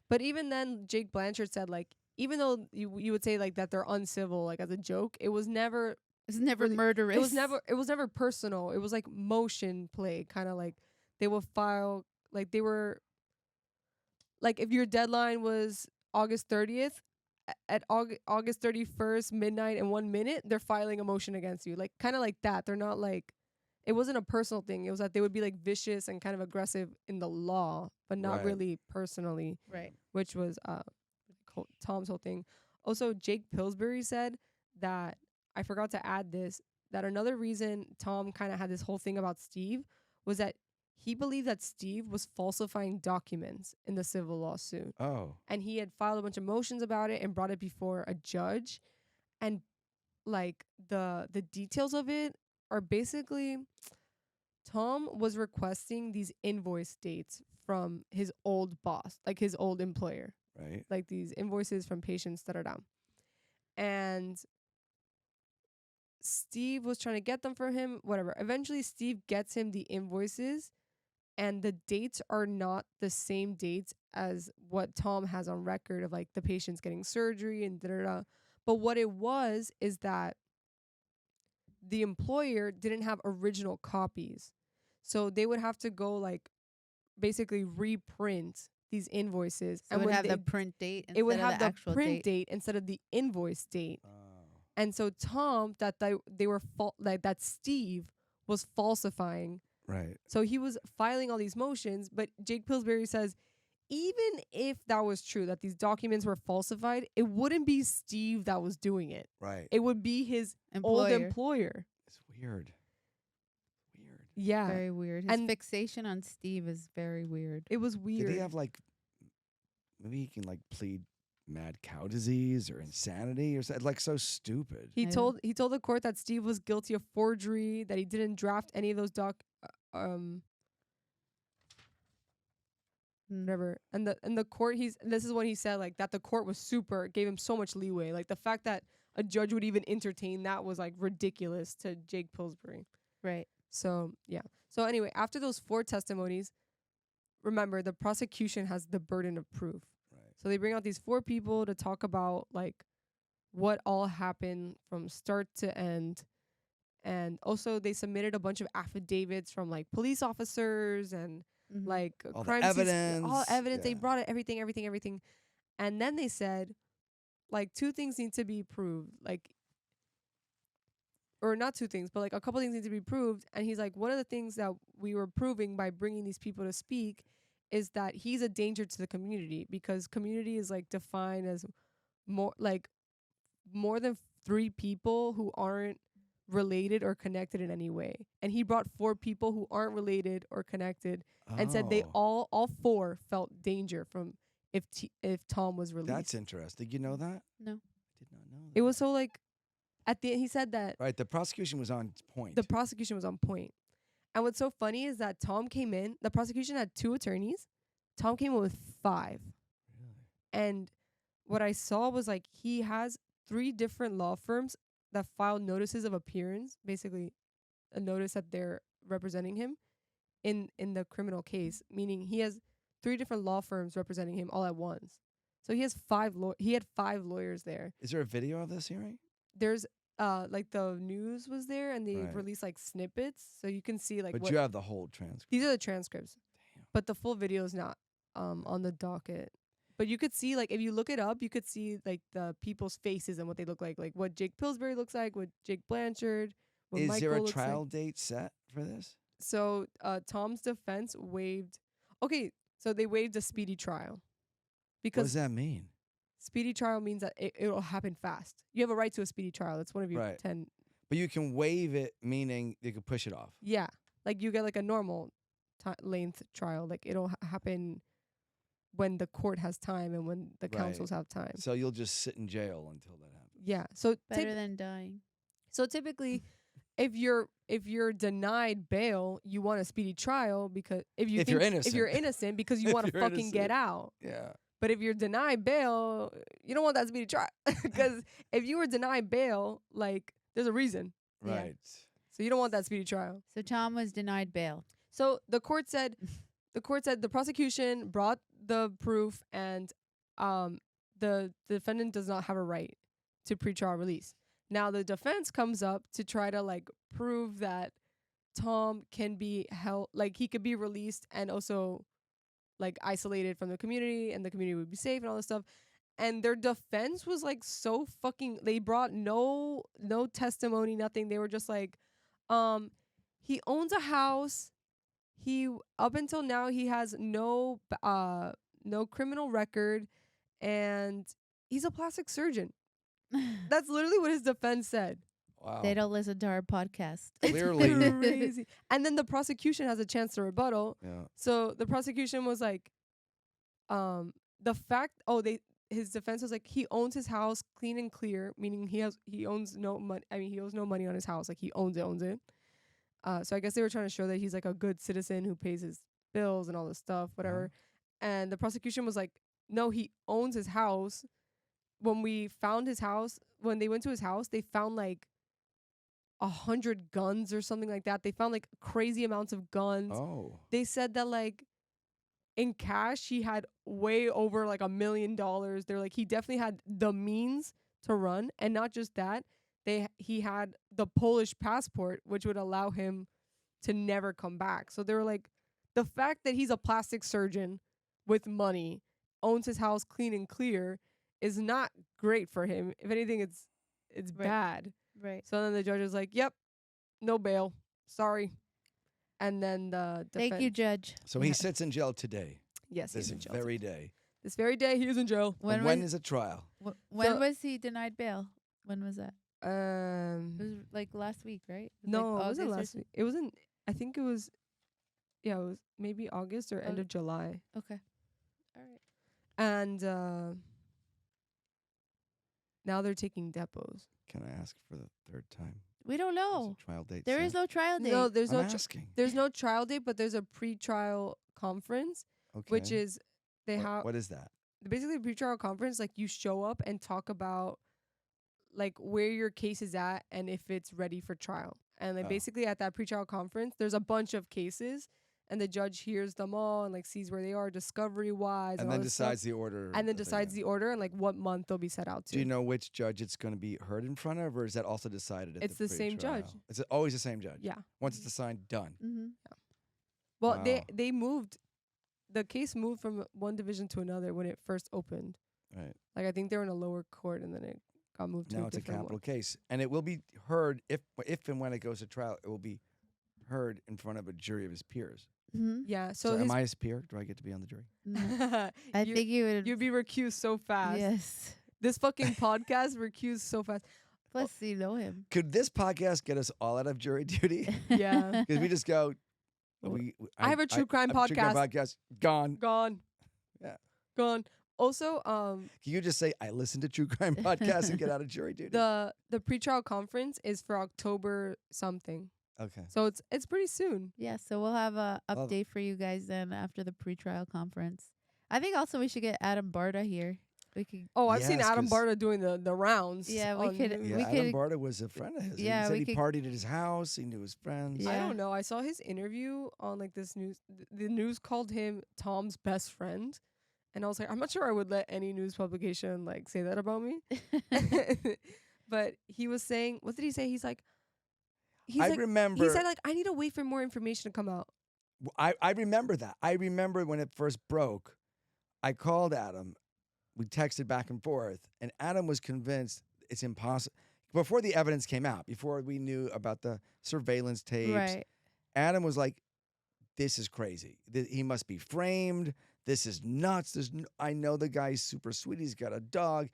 But even then, Jake Blanchard said like even though you would say like that they're uncivil like as a joke, it was never It's never really- murderous. it was never personal. It was like motion play, kind of like they would file like they were like if your deadline was August 30th at August 31st midnight and 1 minute, they're filing a motion against you. Like kind of like that. They're not like it wasn't a personal thing. It was that they would be like vicious and kind of aggressive in the law, but not Right. really personally, right. which was Tom's whole thing. Also, Jake Pillsbury said that I forgot to add this, that another reason Tom kind of had this whole thing about Steve was that he believed that Steve was falsifying documents in the civil lawsuit. Oh. And he had filed a bunch of motions about it and brought it before a judge. And like the details of it are basically Tom was requesting these invoice dates from his old boss, like his old employer, Right. like these invoices from patients that are down. And Steve was trying to get them for him, whatever. Eventually, Steve gets him the invoices, and the dates are not the same dates as what Tom has on record of like the patients getting surgery and da-da-da. But what it was is that the employer didn't have original copies. So they would have to go like basically reprint these invoices. So and it would when have the print date instead it would of have the the actual print date. date instead of the invoice date. Oh. And so Tom that they were like that Steve was falsifying. Right. So he was filing all these motions, but Jake Pillsbury says even if that was true, that these documents were falsified, it wouldn't be Steve that was doing it. Right. It would be his old employer. It's weird. Weird. Yeah. Very weird. His And- fixation on Steve is very weird. It was weird. Did he have like maybe he can like plead mad cow disease or insanity or something? Like so stupid. He I told the court that Steve was guilty of forgery, that he didn't draft any of those whatever. And the court this is what he said, like that the court was gave him so much leeway. Like the fact that a judge would even entertain that was like ridiculous to Jake Pillsbury. Right. So yeah. So anyway, after those 4 testimonies, remember the prosecution has the burden of proof. Right. So they bring out these 4 people to talk about like what all happened from start to end. And also they submitted a bunch of affidavits from like police officers and Mhm. like All the crime scenes, evidence, all evidence. They yeah. brought it, everything. And then they said like 2 things need to be proved. Like or not 2 things, but like a couple things need to be proved. And he's like, one of the things that we were proving by bringing these people to speak is that he's a danger to the community, because community is like defined as more than 3 people who aren't related or connected in any way. And he brought 4 people who aren't related or connected and said they Oh, all 4 felt danger from if Tom was released. That's interesting. You know that? No. I did not know that. It was so like at the he said that Right. The prosecution was on point. the prosecution was on point. And what's so funny is that Tom came in, the prosecution had 2 attorneys. Tom came in with 5. Really? And what I saw was like he has 3 different law firms that filed notices of appearance, basically a notice that they're representing him in the criminal case, meaning he has 3 different law firms representing him all at once. So he has 5 he had 5 lawyers there. Is there a video of this hearing? There's like the news was there and they Right. released like snippets so you can see like But what you have the whole transcript. these are the transcripts. Damn. But the full video is not on the docket. But you could see, like, if you look it up, you could see, like, the people's faces and what they look like what Jake Pillsbury looks like, what Jake Blanchard, what Is Michael there a looks trial like. date set for this? So Tom's defense waived. Okay, so they waived a speedy trial. What Because does that mean? speedy trial means that it'll happen fast. You have a right to a speedy trial. It's one of your Right. 10. But you can waive it, meaning you can push it off. Yeah. Like, you get, like, a normal length trial. Like, it'll happen when the court has time and when the Right. councils have time. So you'll just sit in jail until that happens. Yeah. So Better than dying. so typically, if you're denied bail, you want a speedy trial because if If you're innocent. because you If want to you're fucking innocent. get out. Yeah. But if you're denied bail, you don't want that speedy trial because if you were denied bail, like there's a reason. Yeah. Right. So you don't want that speedy trial. So Tom was denied bail. So the court said the prosecution brought the proof and the defendant does not have a right to pretrial release. Now the defense comes up to try to like prove that Tom can be held, like he could be released and also like isolated from the community and the community would be safe and all this stuff. And their defense was like so fucking, they brought no testimony, nothing. They were just like, he owns a house. He up until now he has no criminal record and he's a plastic surgeon. That's literally what his defense said. Wow. They don't listen to our podcast. Clearly. Crazy. And then the prosecution has a chance to rebuttal. Yeah. So the prosecution was like, the fact, his defense was like, he owns his house clean and clear, meaning he owns no money. I mean, he owes no money on his house. Like he owns it. So I guess they were trying to show that he's like a good citizen who pays his bills and all this stuff, whatever. And the prosecution was like, no, he owns his house. When we found his house, when they went to his house, they found like 100 guns or something like that. They found like crazy amounts of guns. Oh. They said that like in cash he had way over like $1 million. They're like he definitely had the means to run, and not just that, he had the Polish passport which would allow him to never come back. So they were like, the fact that he's a plastic surgeon with money, owns his house clean and clear, is not great for him. If anything, it's Right. bad. Right. So then the judge was like, "Yep, no bail. Sorry." And then the defense, Thank you, Judge. So he sits in jail today. yes, This he's in jail. very day. This very day, he is in jail. And when is a trial? When So- was he denied bail? When was that? It was like last week, right? It was No, like it wasn't August or last week. It wasn't. I think it was. Yeah, it was maybe August or end of July. Okay. All right. And now they're taking depots. Can I ask for the third time? We don't What's know. the trial date? There set? is no trial date. No, there's I'm no. asking. There's no trial date, but there's a pre-trial conference, which Okay. is they have What is that? basically a pre-trial conference. Like you show up and talk about like where your case is at and if it's ready for trial. And like Oh. basically at that pre-trial conference, there's a bunch of cases, and the judge hears them all and like sees where they are discovery wise, And all then this stuff. decides the order. And then that they decides go. the order and like what month they'll be set out to. Do you know which judge it's going to be heard in front of, or is that also decided at It's the the same judge. pre-trial? It's always the same judge. Yeah. Once it's assigned, done. Mm-hmm. Well, Wow. they moved. The case moved from one division to another when it first opened. Right. Like I think they were in a lower court and then it got moved to Now a it's a different capital one. case, and it will be heard if and when it goes to trial. It will be heard in front of a jury of his peers. Mm-hmm. Yeah. So So, am his, I his peer? Do I get to be on the jury? I you, think you would. you'd be recused so fast. Yes. This fucking podcast recused so fast. Plus, you know him. Could this podcast get us all out of jury duty? Yeah. Because we just go. I have a true crime I have a true crime podcast. podcast gone. Gone. Yeah. Gone. Also, Can you just say I listen to true crime podcasts and get out of jury duty? the pretrial conference is for October something. Okay. So it's pretty soon. Yeah, so we'll have a Well- update for you guys then after the pretrial conference. I think also we should get Adam Barta here. We could. Oh, I've seen Yes, Adam 'cause- Barta doing the rounds. Yeah, we on could- news. Yeah, we Adam could- Barta was a friend of his. Yeah, he said we he could- partied at his house. He knew his friends. I Yeah. don't know. I saw his interview on like this news. The news called him Tom's best friend, and I was like, I'm not sure I would let any news publication like say that about me. But he was saying, what did he say? He's like, I like, remember. he said like, I need to wait for more information to come out. I remember that. I remember when it first broke. I called Adam. We texted back and forth, and Adam was convinced it's impossible. Before the evidence came out, before we knew about the surveillance tapes, Right. Adam was like, "This is crazy. He must be framed. This is nuts. I know the guy's super sweet. He's got a dog.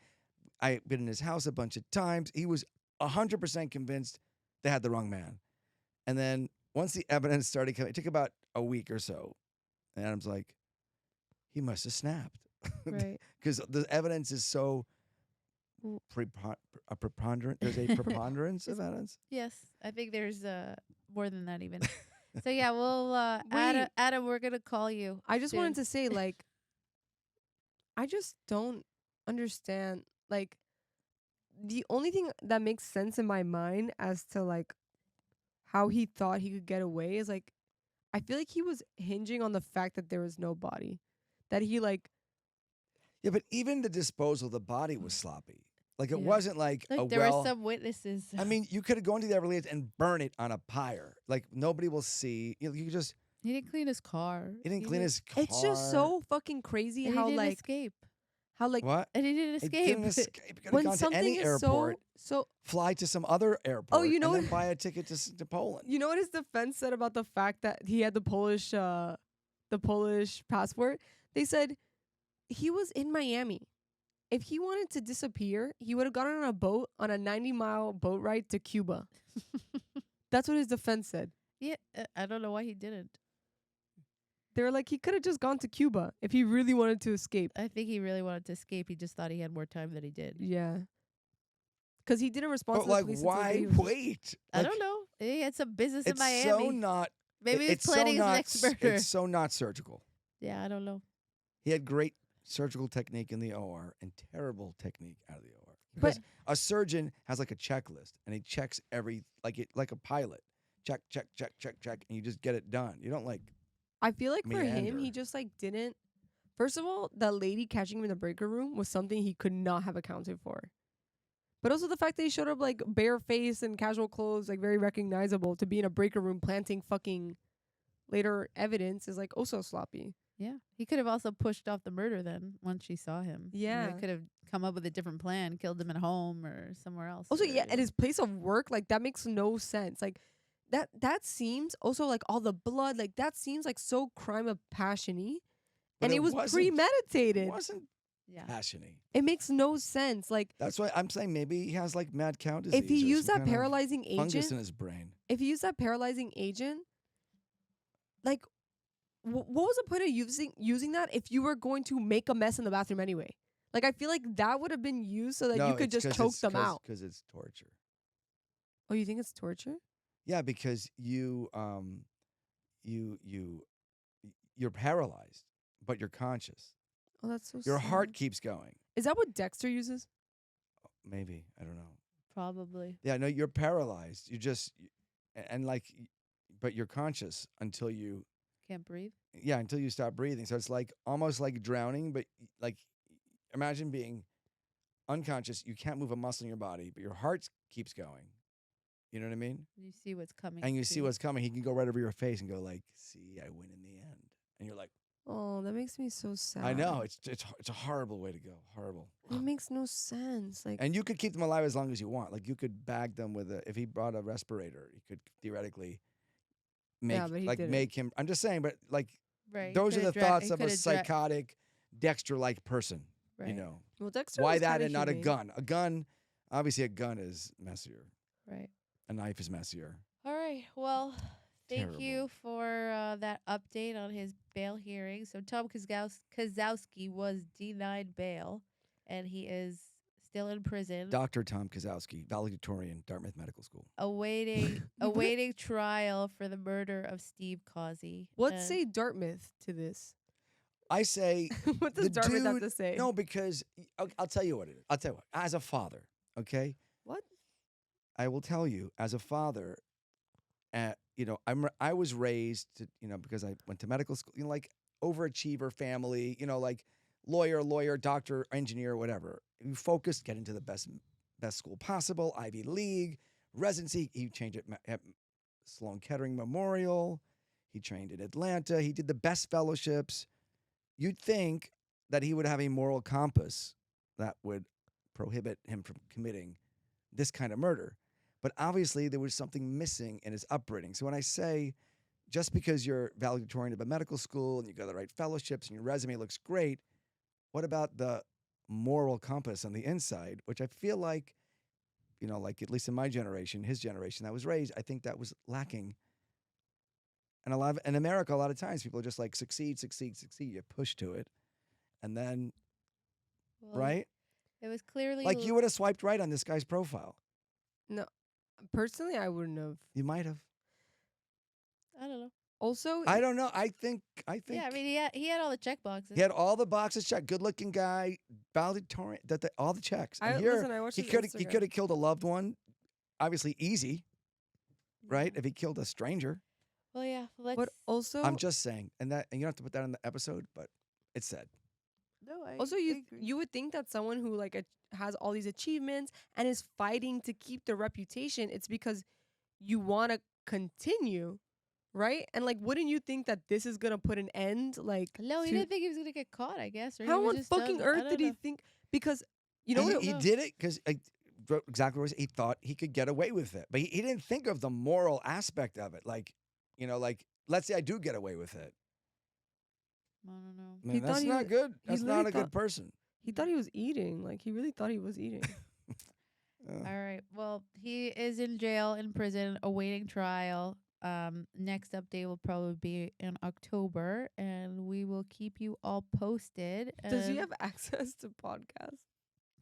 I've been in his house a bunch of times." He was 100% convinced they had the wrong man. And then once the evidence started coming, it took about a week or so. And Adam's like, he must have snapped. Right. Because the evidence is so W- preponderant. There's a preponderance of evidence. Yes, I think there's more than that even. So yeah, we'll Wait. Adam, we're gonna call you. I just wanted soon. to say, like, I just don't understand. Like, the only thing that makes sense in my mind as to like how he thought he could get away is like, I feel like he was hinging on the fact that there was no body, that he like, Yeah, but even the disposal of the body was sloppy. Like it Yeah. wasn't like a Like there were well. some witnesses. I mean, you could have gone to the Everglades and burn it on a pyre. Like nobody will see. You could just. He didn't clean his car. He didn't clean his car. it's just so fucking crazy And how he didn't like escape. What? And he didn't He escape. didn't escape. He could have when gone to something any is airport, so fly to some other airport, you know and then what- buy a ticket to Poland. you know what his defense said about the fact that he had the Polish passport? They said he was in Miami. If he wanted to disappear, he would have gotten on a boat on a 90-mile boat ride to Cuba. That's what his defense said. Yeah, I don't know why he didn't. They were like, he could have just gone to Cuba if he really wanted to escape. I think he really wanted to escape. He just thought he had more time than he did. Yeah. Because he didn't respond But to the like, police until why he was- wait? I Like, don't know. He had some business in It's Miami. so not. Maybe he was it's so planning his not. next murder. It's so not surgical. Yeah, I don't know. He had great surgical technique in the OR and terrible technique out of the OR. But- Because a surgeon has like a checklist and he checks like a pilot. Check, check, check, check, check, and you just get it done. You don't like. I feel like for him, meander. he just like didn't. First of all, that lady catching him in the breaker room was something he could not have accounted for. But also the fact that he showed up like bare face and casual clothes, like very recognizable, to be in a breaker room planting fucking later evidence is like also sloppy. Yeah. He could have also pushed off the murder then once she saw him. Yeah. He could have come up with a different plan, killed him at home or somewhere else. Also, or, yeah, at his place of work, like that makes no sense. Like that seems also like all the blood, like that seems like so crime of passion-y. But And it was wasn't- premeditated. It wasn't Yeah. passionate. It makes no sense. Like That's why I'm saying maybe he has like mad cow disease. if he or used some that kind of paralyzing fungus agent, in his brain. like what was the point of using that if you were going to make a mess in the bathroom anyway? Like I feel like that would have been used so that you could just choke them out. Because it's torture. Oh, you think it's torture? Yeah, because you're paralyzed, but you're conscious. Oh, that's so Your sad. heart keeps going. Is that what Dexter uses? Maybe, I don't know. Probably. Yeah, no, you're paralyzed. You just and like, but you're conscious until you Can't breathe. until you stop breathing. So it's like almost like drowning, but like imagine being unconscious. You can't move a muscle in your body, but your heart keeps going. You know what I mean? You see what's coming. And you see too. what's coming. He can go right over your face and go like, "See, I win in the end." And you're like, Oh, that makes me so sad. "I know it's a horrible way to go. Horrible." It makes no sense. Like And you could keep them alive as long as you want. Like you could bag them with if he brought a respirator, you could theoretically make Yeah, but he didn't. make him. I'm just saying, but like Right. those are the thoughts of a psychotic. psychotic, Dexter-like person. Right. You know, well, Dexter why was that kinda and not a humane. gun? A gun, obviously, a gun is messier. Right. A knife is messier. All right. Well, thank you Terrible. for that update on his bail hearing. So Tom Kozowski was denied bail, and he is still in prison, Dr. Tom Kozowski, valedictorian, Dartmouth Medical School. awaiting trial for the murder of Steve Causey. What And say Dartmouth to this? I say What does the Dartmouth have dude- to say? no, because I'll tell you what it is. I'll tell you what. As a father, okay. What? I will tell you, as a father, I was raised to, because I went to medical school, like overachiever family, like lawyer, doctor, engineer, whatever. You focused, get into the best school possible, Ivy League, residency. He trained at Sloan Kettering Memorial. He trained in Atlanta. He did the best fellowships. You'd think that he would have a moral compass that would prohibit him from committing this kind of murder. But obviously, there was something missing in his upbringing. So when I say, just because you're valedictorian of a medical school and you got the right fellowships and your resume looks great, what about the moral compass on the inside, which I feel like, like at least in my generation, his generation that was raised, I think that was lacking And in America, a lot of times people are just like succeed. You push to it, and then Well, right, It was clearly like you would have swiped right on this guy's profile. No, personally, I wouldn't have. You might have. I don't know. Also, I don't know. I think. Yeah, I mean, he had all the check boxes. He had all the boxes checked. Good looking guy, valedictorian. All the checks. And here, listen, I watched he his could Instagram. have killed a loved one. Obviously, easy, right? If he killed a stranger. Well, yeah. But also, I'm just saying, and you don't have to put that in the episode, but it's said. No, also you would think that someone who like has all these achievements and is fighting to keep their reputation, it's because you want to continue, right? And like, wouldn't you think that this is gonna put an end? Like, No, he to- didn't think he was gonna get caught. I guess. Or he how was on just fucking done. I earth don't did he know. think? Because you know what? He did it because exactly what he thought he could get away with it, but he didn't think of the moral aspect of it. Like, like let's say I do get away with it. I don't know. I mean, He that's thought he not was- good. he That's not literally a good thought- person. He thought he was eating. Like, he really thought he was eating. All right. Well, he is in jail, in prison, awaiting trial. Next update will probably be in October, and we will keep you all posted. Does he and have access to podcasts?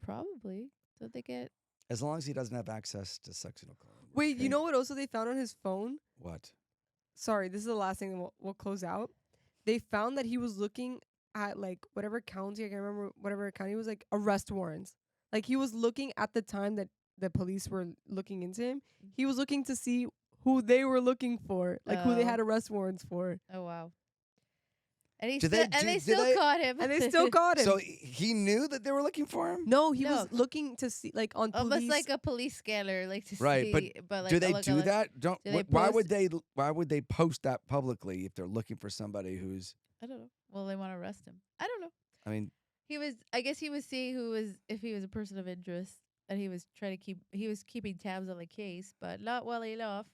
Probably. Don't they get? As long as he doesn't have access to sexual calling. Wait, you know what? Also, they found on his phone. What? Sorry, this is the last thing that we'll close out. They found that he was looking at like whatever county, I can't remember whatever county it was, like arrest warrants. Like he was looking at the time that the police were looking into him. He was looking to see who they were looking for, like who they Oh. had arrest warrants for, Oh wow. And he Did still, they- and they did still they- caught him. and they still caught him. So he knew that they were looking for him? No, he No. was looking to see like on almost police. like a police scanner, like to Right, see. But like, do they look, do look. that? Don't. do they Why post- would they post that publicly if they're looking for somebody who's? I don't know. Well, they want to arrest him. I don't know. I mean, I guess he was seeing if he was a person of interest, and he was trying to he was keeping tabs on the case, but not well enough.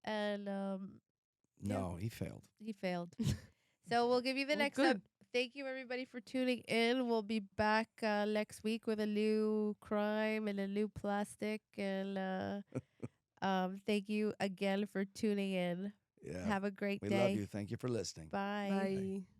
And no, he failed. he failed. So we'll give you the Well, next good. Thank you everybody for tuning in. We'll be back next week with a new crime and a new plastic. And thank you again for tuning in. Yeah. Have a great We day. love you. Thank you for listening. Bye. Bye.